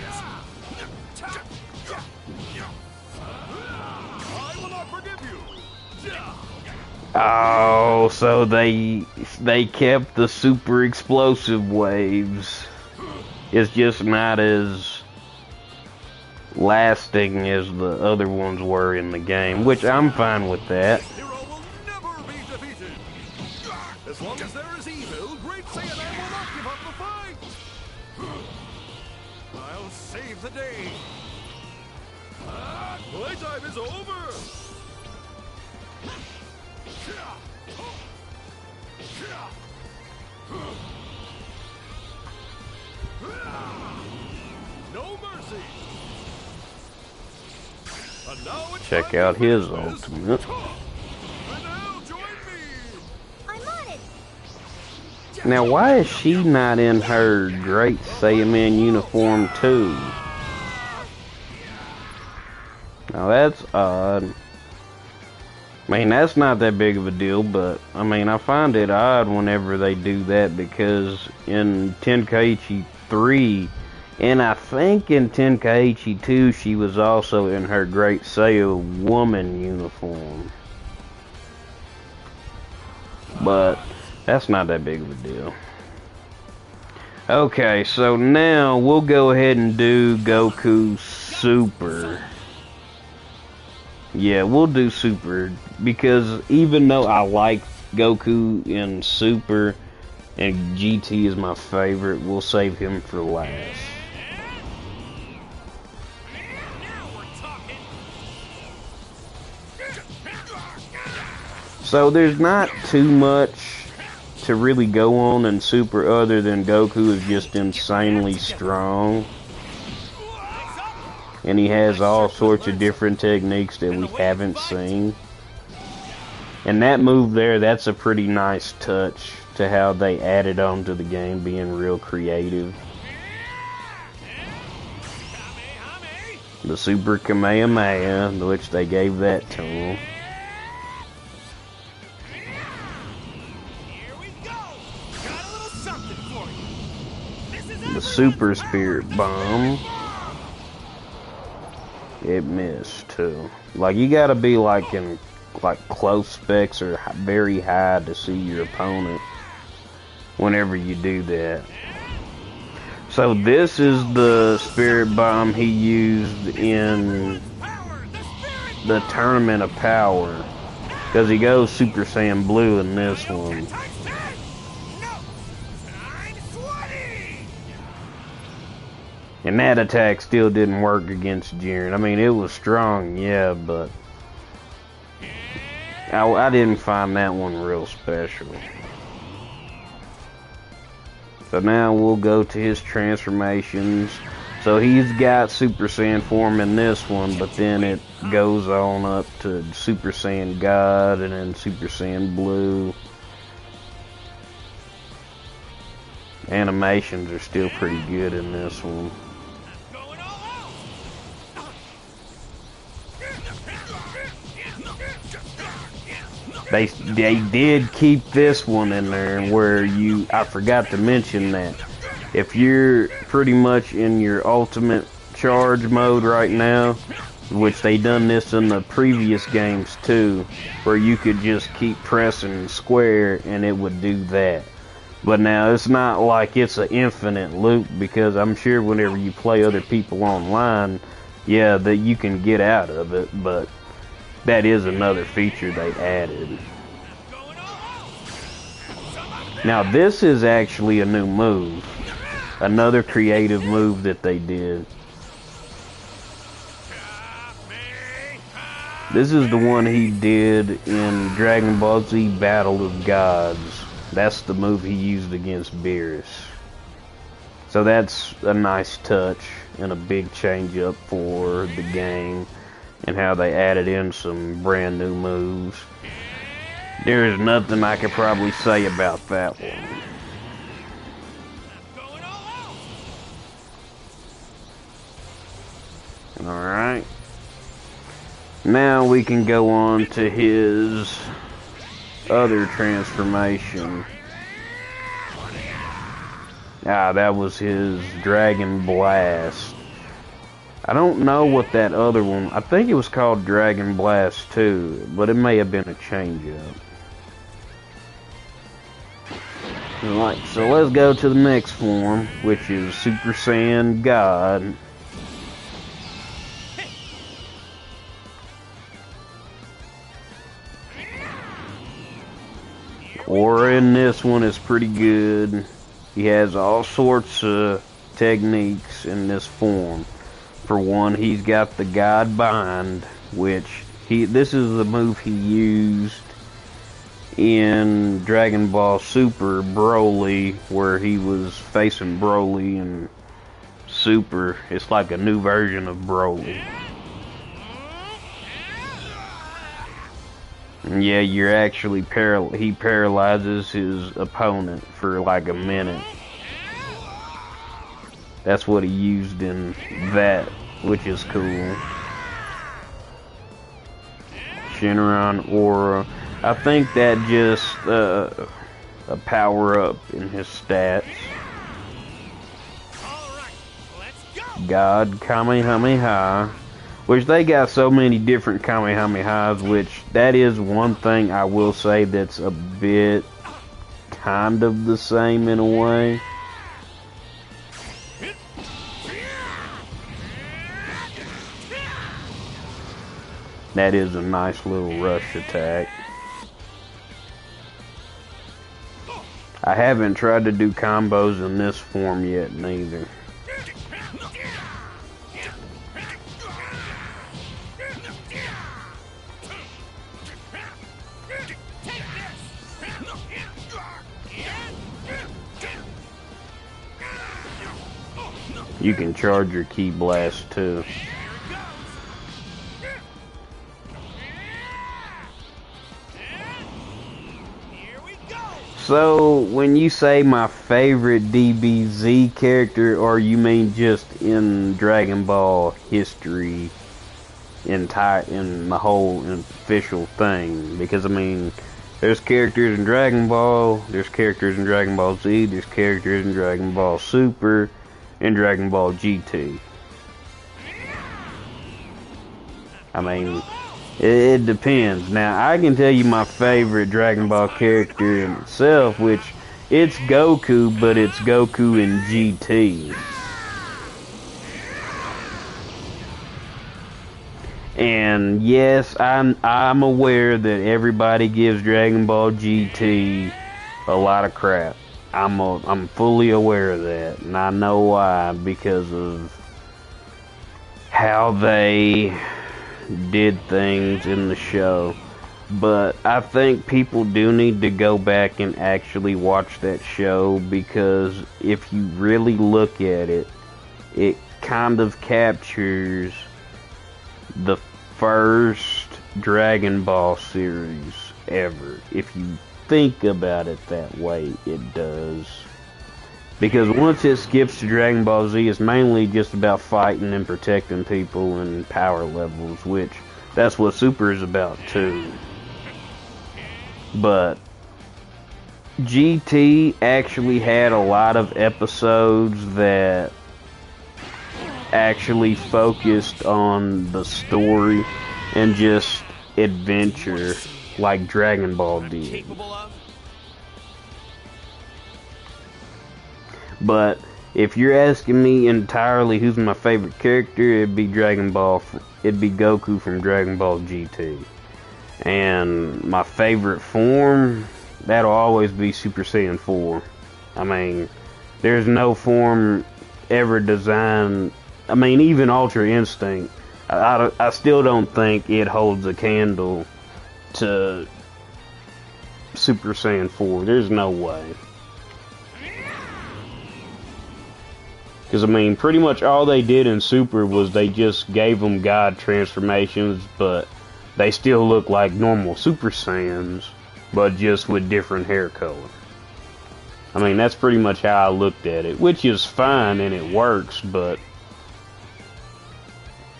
I will not forgive you! Oh, so they kept the super explosive waves. It's just not as lasting as the other ones were in the game, which I'm fine with that. Hero will never be defeated! As long as there is evil, Great Saiyaman will not give up the fight! I'll save the day! Playtime is over! No mercy! And now it's Check time out to his finish this. ultimate. And now join me! I'm on it. Now, why is she not in her Great Saiyaman uniform too? Now that's odd. I mean, that's not that big of a deal, but I mean, I find it odd whenever they do that, because in Tenkaichi 3, and I think in Tenkaichi 2, she was also in her Great Saiya woman uniform. But that's not that big of a deal. Okay, so now we'll go ahead and do Goku Super. Yeah, we'll do Super, because even though I like Goku in Super, and GT is my favorite. We'll save him for last. So there's not too much to really go on in Super other than Goku is just insanely strong. And he has all sorts of different techniques that we haven't seen. And that move there, that's a pretty nice touch to how they added on to the game, being real creative. The Super Kamehameha, which they gave that to him. The Super Spirit Bomb. It missed too. Like, you gotta be like in close specs or very high to see your opponent whenever you do that. So this is the Spirit Bomb he used in the Tournament of Power, because he goes Super Saiyan Blue in this one. And that attack still didn't work against Jiren. I mean, it was strong, yeah, but I didn't find that one real special. So now we'll go to his transformations. So he's got Super Saiyan form in this one, but then it goes on up to Super Saiyan God and then Super Saiyan Blue. Animations are still pretty good in this one. They did keep this one in there where I forgot to mention that if you're pretty much in your ultimate charge mode right now, which they done this in the previous games too, where you could just keep pressing square and it would do that. But now it's not like it's an infinite loop, because I'm sure whenever you play other people online, yeah, that you can get out of it, but that is another feature they added. Now this is actually a new move. Another creative move that they did. This is the one he did in Dragon Ball Z Battle of Gods. That's the move he used against Beerus. So that's a nice touch and a big change up for the game, and how they added in some brand new moves. There's nothing I could probably say about that one. Alright. Now we can go on to his other transformation. That was his Dragon Blast. I don't know what that other one, I think it was called Dragon Blast 2, but it may have been a change-up. Alright, so let's go to the next form, which is Super Saiyan God. Aura in this one is pretty good. He has all sorts of techniques in this form. For one, he's got the God Bind, which this is the move he used in Dragon Ball Super Broly, where he was facing Broly in Super. It's like a new version of Broly. And yeah, you're actually he paralyzes his opponent for like a minute. That's what he used in that, which is cool. Shenron Aura. I think that just a power up in his stats. God Kamehameha, which they got so many different Kamehamehas, which that is one thing I will say that's a bit kind of the same in a way. That is a nice little rush attack. I haven't tried to do combos in this form yet, neither. You can charge your ki blast too. So, when you say my favorite DBZ character, or you mean just in Dragon Ball history, in the whole official thing? Because, I mean, there's characters in Dragon Ball, there's characters in Dragon Ball Z, there's characters in Dragon Ball Super, and Dragon Ball GT. I mean, it depends. Now, I can tell you my favorite Dragon Ball character in itself, which it's Goku, but it's Goku in GT. And yes, I'm aware that everybody gives Dragon Ball GT a lot of crap. I'm fully aware of that, and I know why, because of how they did things in the show. But I think people do need to go back and actually watch that show, because if you really look at it, it kind of captures the first Dragon Ball series ever. If you think about it that way, it does. Because once it skips to Dragon Ball Z, it's mainly just about fighting and protecting people and power levels, which that's what Super is about too. But GT actually had a lot of episodes that actually focused on the story and just adventure like Dragon Ball did. But if you're asking me entirely who's my favorite character, it'd be Goku from Dragon Ball GT. And my favorite form, that'll always be Super Saiyan 4. I mean, there's no form ever designed. I mean, even Ultra Instinct, I still don't think it holds a candle to Super Saiyan 4. There's no way. Because, I mean, pretty much all they did in Super was they just gave them God transformations, but they still look like normal Super Saiyans, but just with different hair color. I mean, that's pretty much how I looked at it, which is fine and it works, but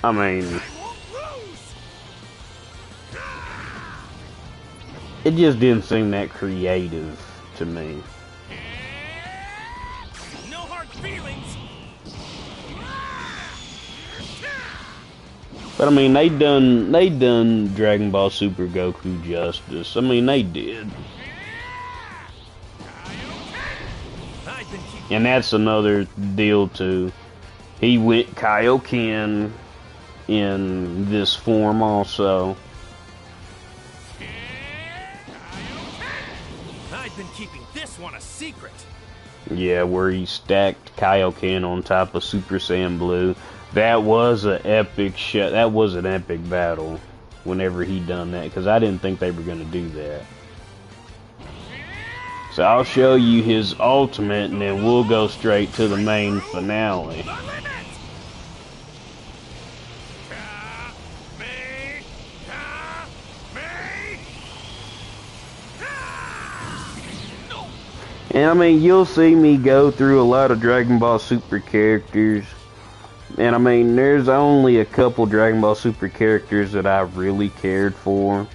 I mean, it just didn't seem that creative to me. No hard feelings. But I mean, they done Dragon Ball Super Goku justice. I mean, they did. And that's another deal too. He went Kaioken in this form also. I've been keeping this one a secret. Yeah, where he stacked Kaioken on top of Super Saiyan Blue. That was an epic shot. That was an epic battle whenever he done that, because I didn't think they were going to do that. So I'll show you his ultimate, and then we'll go straight to the main finale. And I mean, you'll see me go through a lot of Dragon Ball Super characters. And I mean, there's only a couple Dragon Ball Super characters that I've really cared for.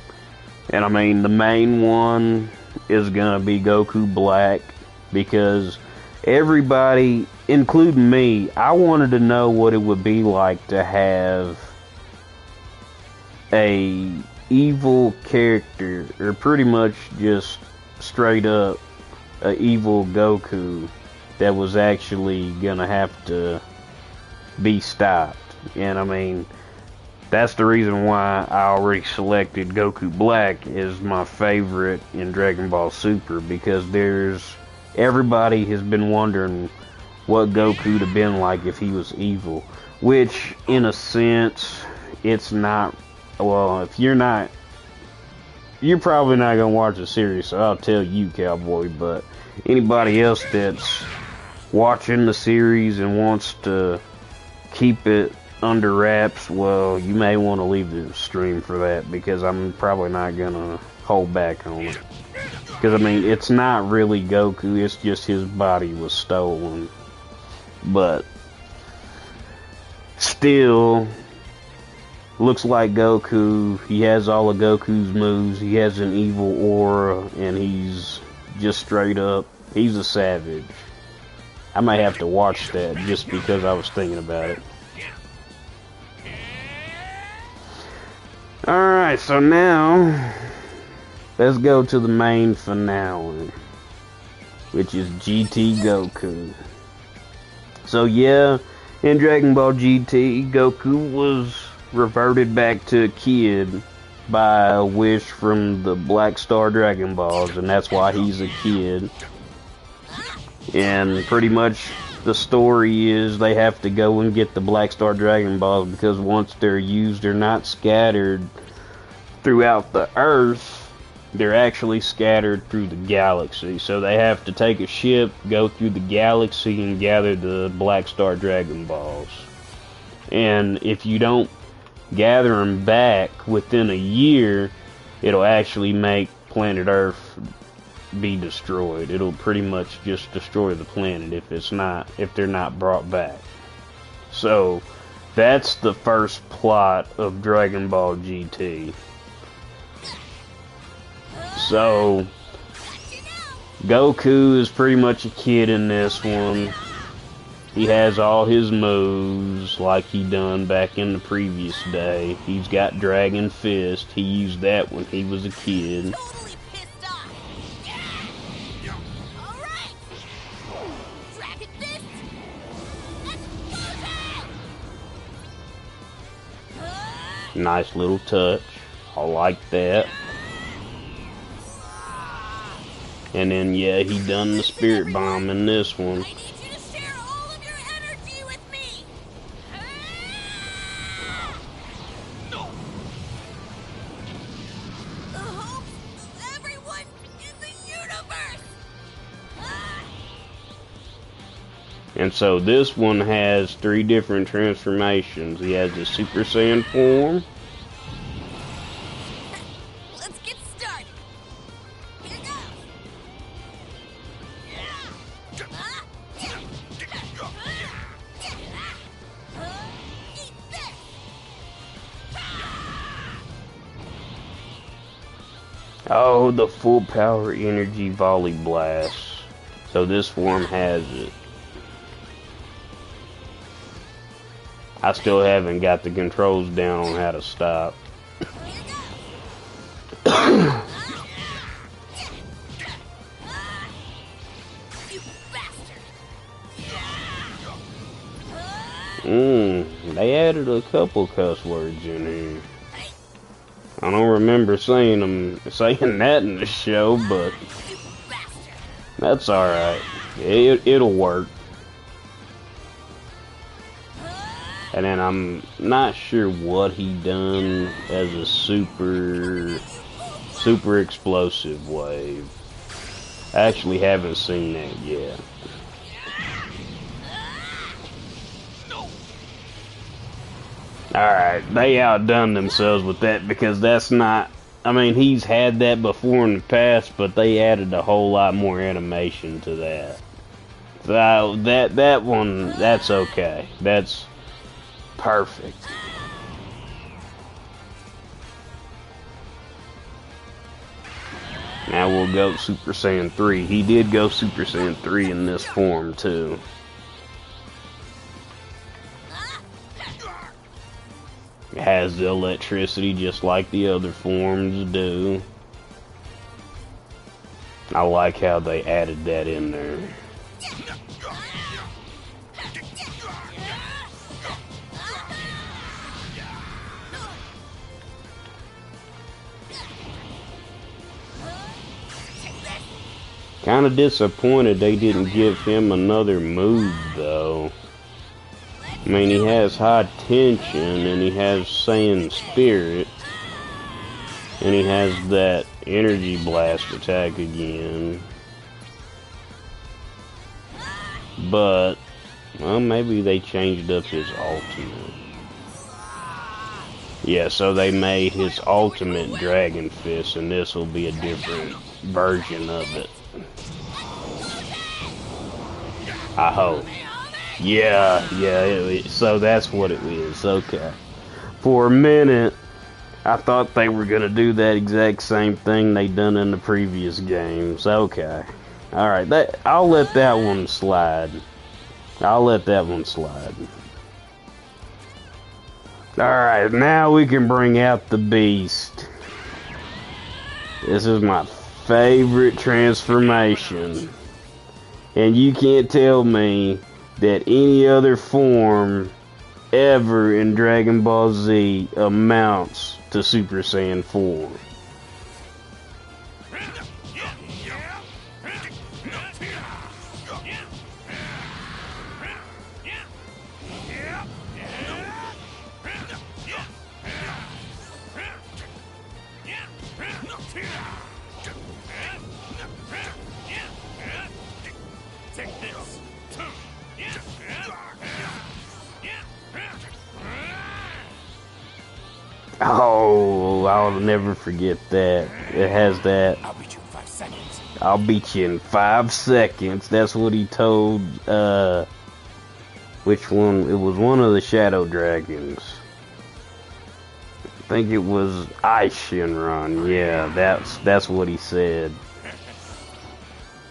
And I mean, the main one is gonna be Goku Black, because everybody, including me, I wanted to know what it would be like to have a evil character, or pretty much just straight up a evil Goku that was actually gonna have to be stopped. And I mean, that's the reason why I already selected Goku Black as my favorite in Dragon Ball Super, because there's everybody has been wondering what Goku would have been like if he was evil. Which, in a sense, it's not. Well, if you're not, you're probably not gonna watch the series, so I'll tell you, Cowboy. But anybody else that's watching the series and wants to keep it under wraps, well, you may want to leave the stream for that, because I'm probably not gonna hold back on it. Because, I mean, it's not really Goku, it's just his body was stolen. But still, looks like Goku. He has all of Goku's moves. He has an evil aura, and he's just straight up, he's a savage. I might have to watch that just because I was thinking about it. Alright, so now let's go to the main finale, which is GT Goku. So yeah, in Dragon Ball GT, Goku was reverted back to a kid by a wish from the Black Star Dragon Balls, and that's why he's a kid. And pretty much the story is they have to go and get the Black Star Dragon Balls, because once they're used, they're not scattered throughout the Earth, they're actually scattered through the galaxy. So they have to take a ship, go through the galaxy, and gather the Black Star Dragon Balls. And if you don't gather them back within a year, it'll actually make planet Earth be destroyed. It'll pretty much just destroy the planet if they're not brought back. So that's the first plot of Dragon Ball GT. So Goku is pretty much a kid in this one. He has all his moves like he done back in the previous day. He's got Dragon Fist. He used that when he was a kid. Totally pissed off. Yeah. All right. Dragon Fist. Explosion. Nice little touch. I like that. And then, yeah, he done the Spirit Bomb in this one. I need you to share all of your energy with me. The hopes of everyone in the universe. And so this one has 3 different transformations. He has the Super Saiyan form. Let's get started. Here goes. Eat this. Oh, the full power energy volley blast. So this form has it. I still haven't got the controls down on how to stop. You bastard. They added a couple cuss words in here. I don't remember saying that in the show, but You bastard. that's alright. It'll work. And then I'm not sure what he done as a super explosive wave. I actually haven't seen that yet. Alright, they outdone themselves with that, because that's not... I mean, he's had that before in the past, but they added a whole lot more animation to that. So that one, that's okay. That's perfect. Now we'll go Super Saiyan 3. He did go Super Saiyan 3 in this form, too. It has the electricity just like the other forms do. I like how they added that in there. Kind of disappointed they didn't give him another move, though. I mean, he has high tension, and he has Saiyan Spirit, and he has that energy blast attack again. But, well, maybe they changed up his ultimate. Yeah, so they made his ultimate Dragon Fist, and this will be a different version of it. I hope. Yeah, so that's what it is. Okay. For a minute, I thought they were going to do that exact same thing they done in the previous games. Okay. Alright, I'll let that one slide. Alright, now we can bring out the beast. This is my favorite transformation. And you can't tell me that any other form ever in Dragon Ball Z amounts to Super Saiyan 4. Oh, I'll never forget that. It has that. I'll beat you in 5 seconds. I'll beat you in 5 seconds. That's what he told, which one? It was one of the Shadow Dragons. I think it was Ice Shenron. Yeah, that's what he said.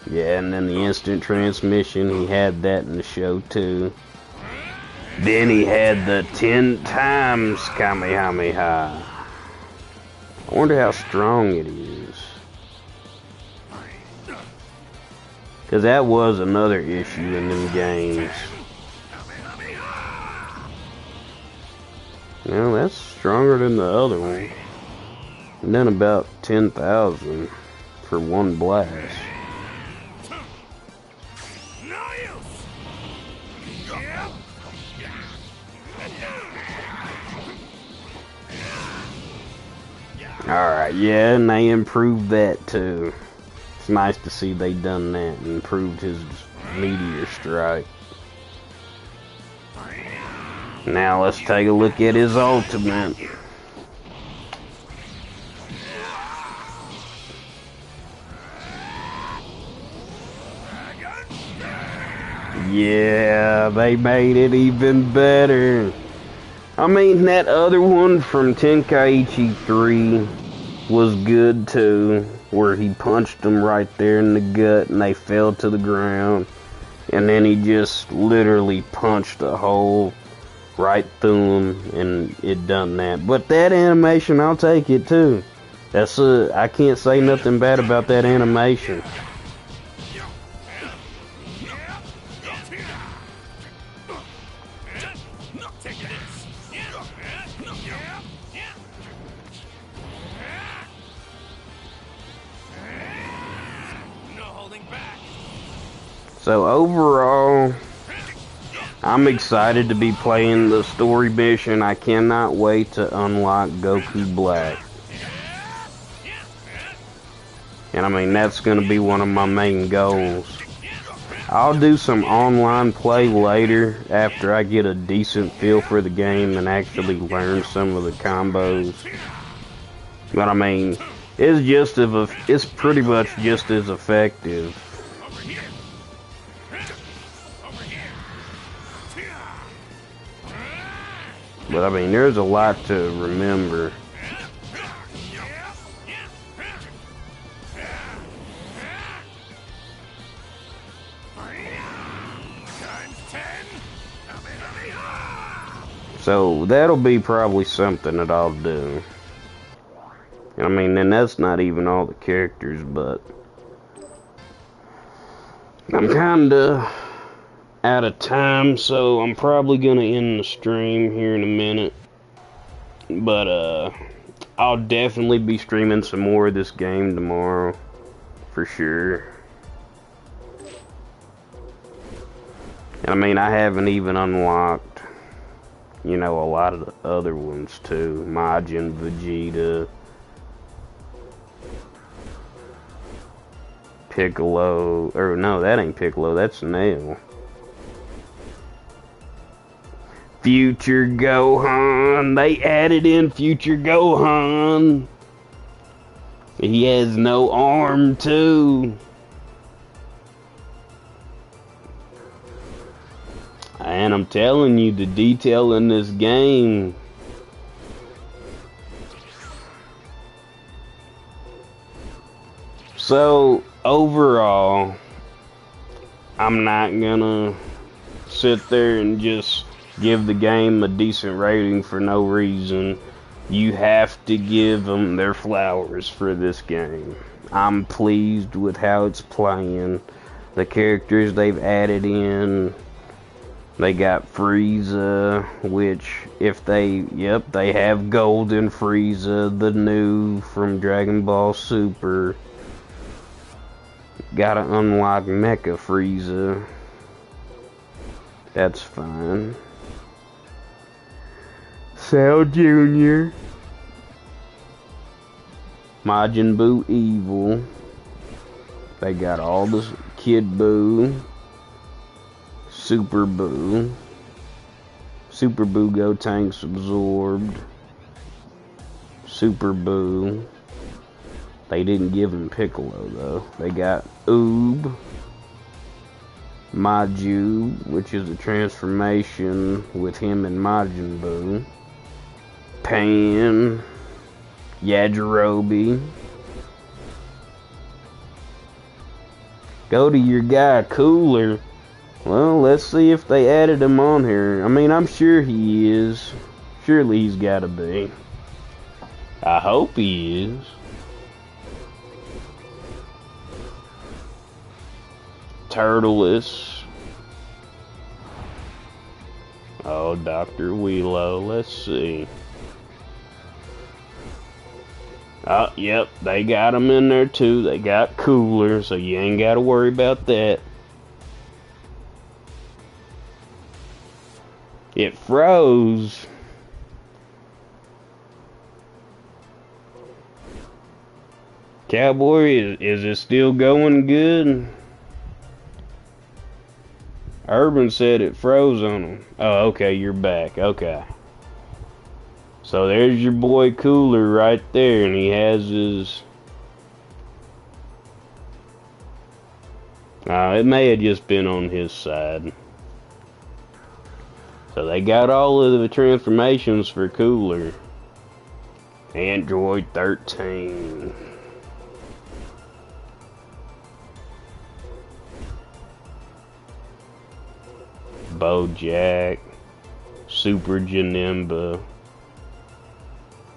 Yeah, and then the instant transmission, he had that in the show too. Then he had the 10 times Kamehameha. I wonder how strong it is. Because that was another issue in them games. Well, that's stronger than the other one. And then about 10,000 for one blast. Alright, yeah, and they improved that too. It's nice to see they done that and improved his meteor strike. Now let's take a look at his ultimate. Yeah, they made it even better. I mean, that other one from Tenkaichi 3 was good too, where he punched them right there in the gut and they fell to the ground. And then he just literally punched a hole right through them and it done that. But that animation, I'll take it too. I can't say nothing bad about that animation. So overall, I'm excited to be playing the story mission. I cannot wait to unlock Goku Black. And I mean, that's going to be one of my main goals. I'll do some online play later after I get a decent feel for the game and actually learn some of the combos. But I mean, it's pretty much just as effective. But I mean, there's a lot to remember. So that'll be probably something that I'll do. I mean, and that's not even all the characters, but I'm kinda out of time, so I'm probably gonna end the stream here in a minute. But I'll definitely be streaming some more of this game tomorrow, for sure. I mean, I haven't even unlocked, you know, a lot of the other ones too. Majin Vegeta, Piccolo, or no, that ain't Piccolo, that's Nail. Future Gohan, they added in Future Gohan. He has no arm too. And I'm telling you, the detail in this game. So, overall, I'm not gonna sit there and just give the game a decent rating for no reason. You have to give them their flowers for this game. I'm pleased with how it's playing. The characters they've added in. They got Frieza, which if they have Golden Frieza, the new from Dragon Ball Super. Gotta unlock Mecha Frieza. That's fine. Cell Jr. Majin Buu Evil. They got all the Kid Buu. Super Buu. Super Buu Gotenks absorbed. Super Buu. They didn't give him Piccolo though. They got Oob. Maju, which is a transformation with him and Majin Buu. Pan. Yajirobe. Go to your guy Cooler. Well, let's see if they added him on here. I mean, I'm sure he is. Surely he's gotta be. I hope he is. Turtleus. Oh, Dr. Wheelo. Let's see. Oh, yep, they got him in there too. They got Cooler, so you ain't gotta worry about that. It froze. Cowboy, is it still going good? Urban said it froze on him. Oh, okay, you're back. Okay. So there's your boy Cooler right there, and he has his... it may have just been on his side. So they got all of the transformations for Cooler. Android 13. Bojack. Super Janemba.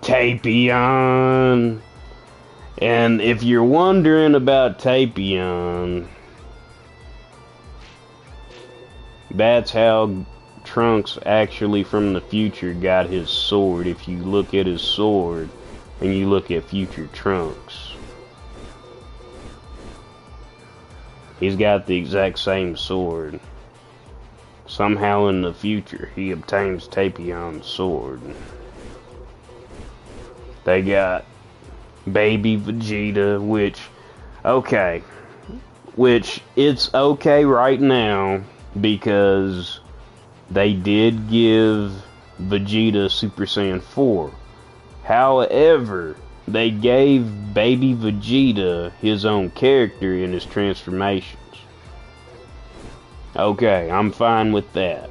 Tapion. And if you're wondering about Tapion, that's how Trunks actually from the future got his sword. If you look at his sword and you look at future Trunks, he's got the exact same sword. Somehow in the future he obtains Tapion's sword. They got Baby Vegeta, which it's okay right now because they did give Vegeta Super Saiyan 4. However, they gave Baby Vegeta his own character in his transformations. Okay, I'm fine with that.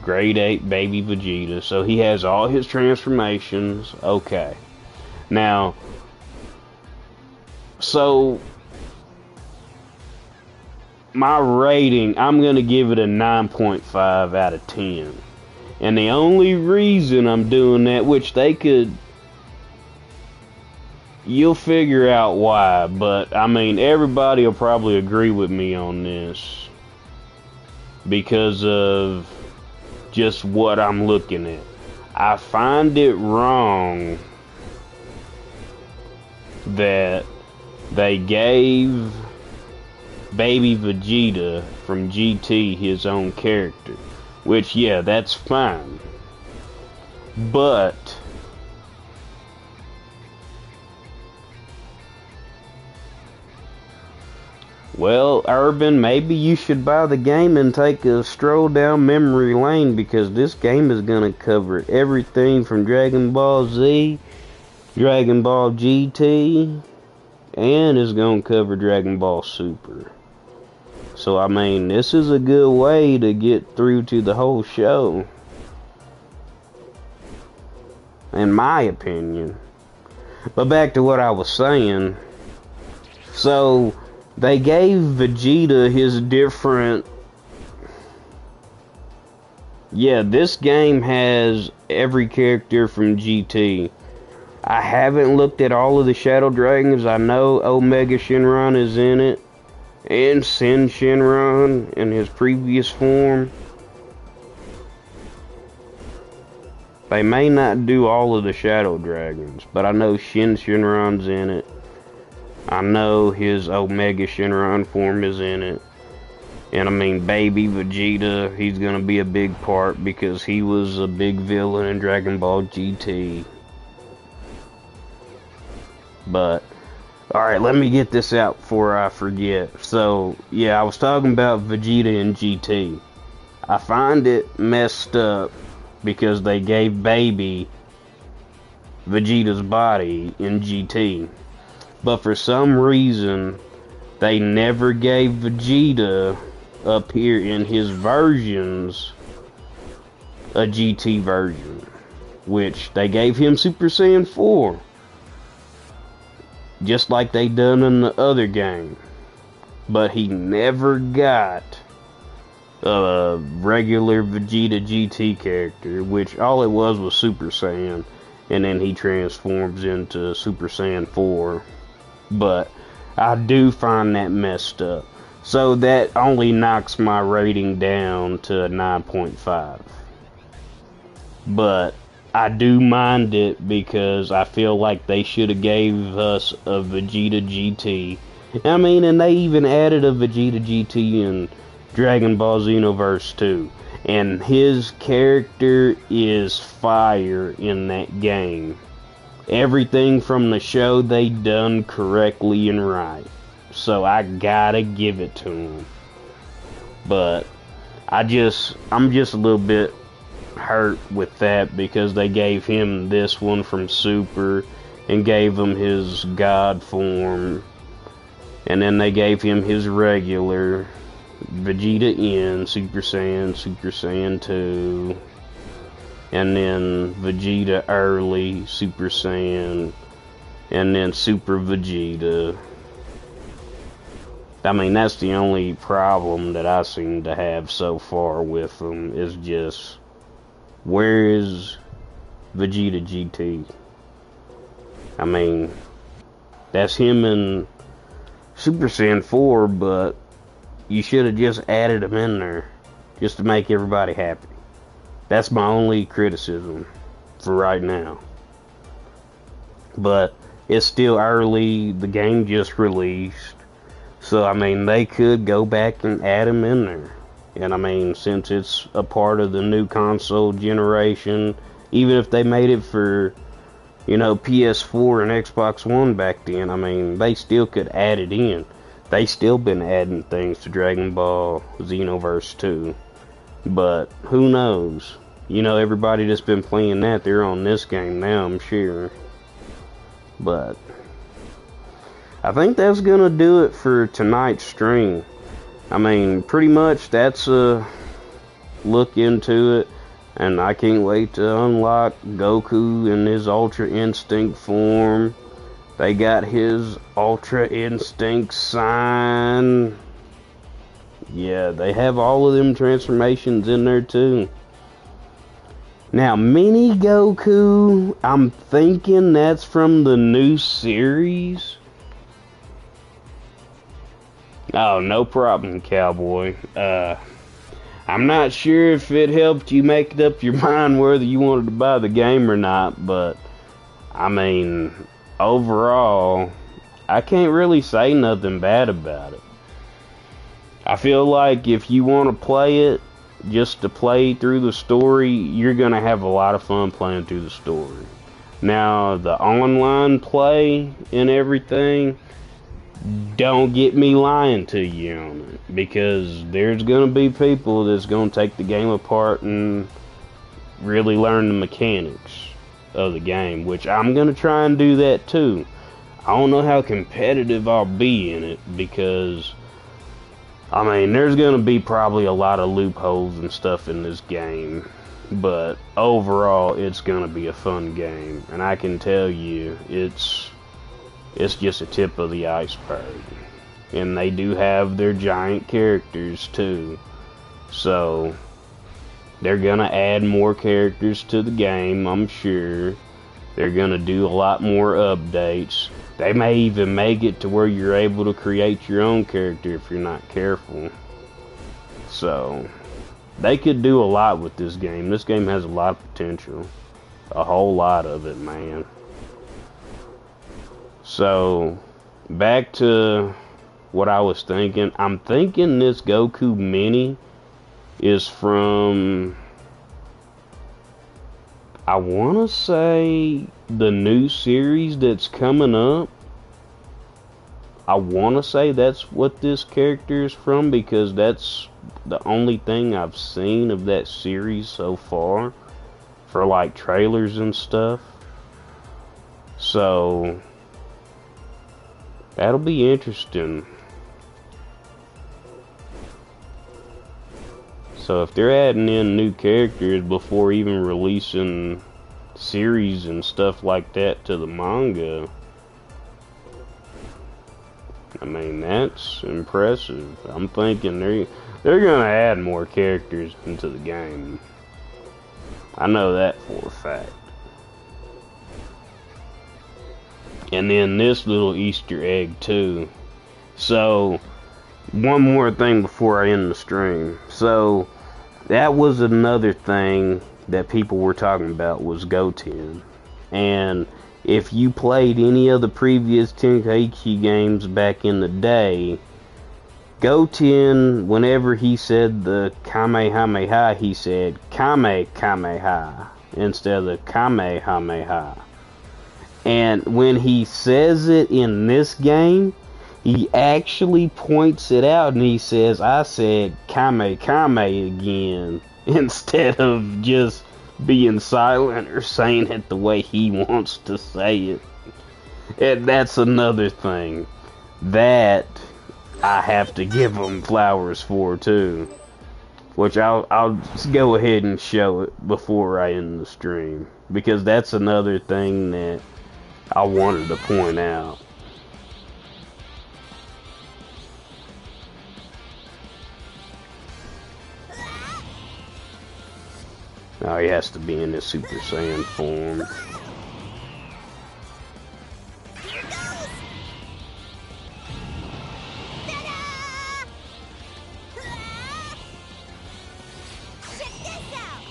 Grade 8 Baby Vegeta. So he has all his transformations. Okay. Now, so my rating, I'm going to give it a 9.5 out of 10. And the only reason I'm doing that, which they could... You'll figure out why, but I mean, everybody will probably agree with me on this. Because of just what I'm looking at. I find it wrong that they gave Baby Vegeta from GT his own character. Which, yeah, that's fine. But well, Urban, maybe you should buy the game and take a stroll down memory lane, because this game is going to cover everything from Dragon Ball Z, Dragon Ball GT, and it's going to cover Dragon Ball Super. So, I mean, this is a good way to get through to the whole show, in my opinion. But back to what I was saying. So, they gave Vegeta his different... Yeah, this game has every character from GT. I haven't looked at all of the Shadow Dragons. I know Omega Shenron is in it, and Sin Shenron in his previous form. They may not do all of the Shadow Dragons, but I know Shin Shenron's in it. I know his Omega Shenron form is in it. And I mean, Baby Vegeta, he's gonna be a big part because he was a big villain in Dragon Ball GT. But, alright, let me get this out before I forget. So, yeah, I was talking about Vegeta in GT. I find it messed up because they gave Baby Vegeta's body in GT. But for some reason, they never gave Vegeta up here in his versions a GT version. Which they gave him Super Saiyan 4. Just like they done in the other game. But he never got a regular Vegeta GT character. Which all it was Super Saiyan. And then he transforms into Super Saiyan 4. But I do find that messed up. So that only knocks my rating down to a 9.5. But I do mind it because I feel like they should have gave us a Vegeta GT. I mean, and they even added a Vegeta GT in Dragon Ball Xenoverse 2. And his character is fire in that game. Everything from the show they done correctly and right. So I gotta give it to him. But I'm just a little bit hurt with that because they gave him this one from Super and gave him his God form. And then they gave him his regular Vegeta in Super Saiyan 2. And then Vegeta early, Super Saiyan, and then Super Vegeta. I mean, that's the only problem that I seem to have so far with them, is just, where is Vegeta GT? I mean, that's him in Super Saiyan 4, but you should have just added him in there, just to make everybody happy. That's my only criticism for right now. But it's still early. The game just released. So, I mean, they could go back and add him in there. And, I mean, since it's a part of the new console generation, even if they made it for, you know, PS4 and Xbox One back then, I mean, they still could add it in. They still been adding things to Dragon Ball Xenoverse 2. But who knows? You know, everybody that's been playing that, they're on this game now, I'm sure. But I think that's gonna do it for tonight's stream. I mean, pretty much that's a look into it. And I can't wait to unlock Goku in his Ultra Instinct form. They got his Ultra Instinct sign. Yeah, they have all of them transformations in there too. Now, Mini Goku, I'm thinking that's from the new series. Oh, no problem, cowboy. I'm not sure if it helped you make up your mind whether you wanted to buy the game or not, but, I mean, overall, I can't really say nothing bad about it. I feel like if you want to play it just to play through the story, you're going to have a lot of fun playing through the story. Now, the online play and everything, don't get me lying to you on it, because there's going to be people that's going to take the game apart and really learn the mechanics of the game, which I'm going to try and do that too. I don't know how competitive I'll be in it, because I mean, there's going to be probably a lot of loopholes and stuff in this game, but overall it's going to be a fun game, and I can tell you it's just a tip of the iceberg. And they do have their giant characters too, so they're going to add more characters to the game, I'm sure. They're going to do a lot more updates. They may even make it to where you're able to create your own character if you're not careful. So, they could do a lot with this game. This game has a lot of potential. A whole lot of it, man. So, back to what I was thinking. I'm thinking this Goku Mini is from, I want to say, the new series that's coming up. I want to say that's what this character is from, because that's the only thing I've seen of that series so far, for like trailers and stuff. So that'll be interesting. So if they're adding in new characters before even releasing series and stuff like that to the manga, I mean, that's impressive. I'm thinking they're gonna add more characters into the game. I know that for a fact. And then this little Easter egg too. So, one more thing before I end the stream. So, that was another thing that people were talking about, was Goten. And if you played any of the previous Tenkaichi games back in the day, Goten, whenever he said the Kamehameha, he said Kamehameha instead of the Kamehameha. And when he says it in this game, he actually points it out and he says, I said Kame Kame again, instead of just being silent or saying it the way he wants to say it. And that's another thing that I have to give him flowers for too, which I'll just go ahead and show it before I end the stream, because that's another thing that I wanted to point out. Oh, he has to be in his Super Saiyan form.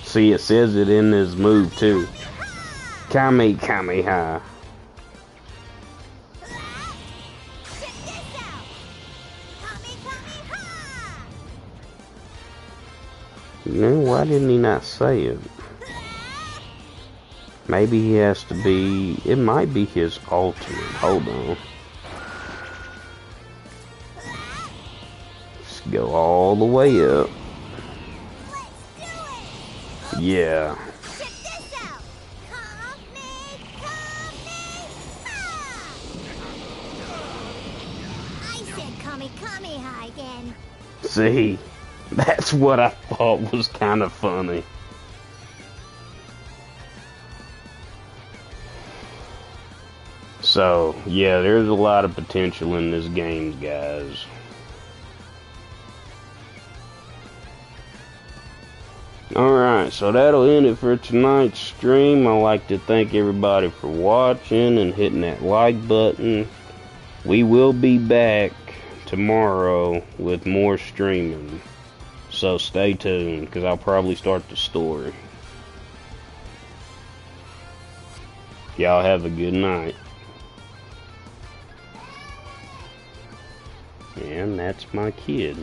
See, it says it in his move too. Kame Kameha. No, why didn't he not say it? Maybe he has to be, it might be his ultimate. Hold on. Just go all the way up. Yeah. I said Kamehameha again. See? That's what I thought was kind of funny. So, yeah, there's a lot of potential in this game, guys. Alright, so that'll end it for tonight's stream. I'd like to thank everybody for watching and hitting that like button. We will be back tomorrow with more streaming. So stay tuned, because I'll probably start the story. Y'all have a good night. And that's my kid.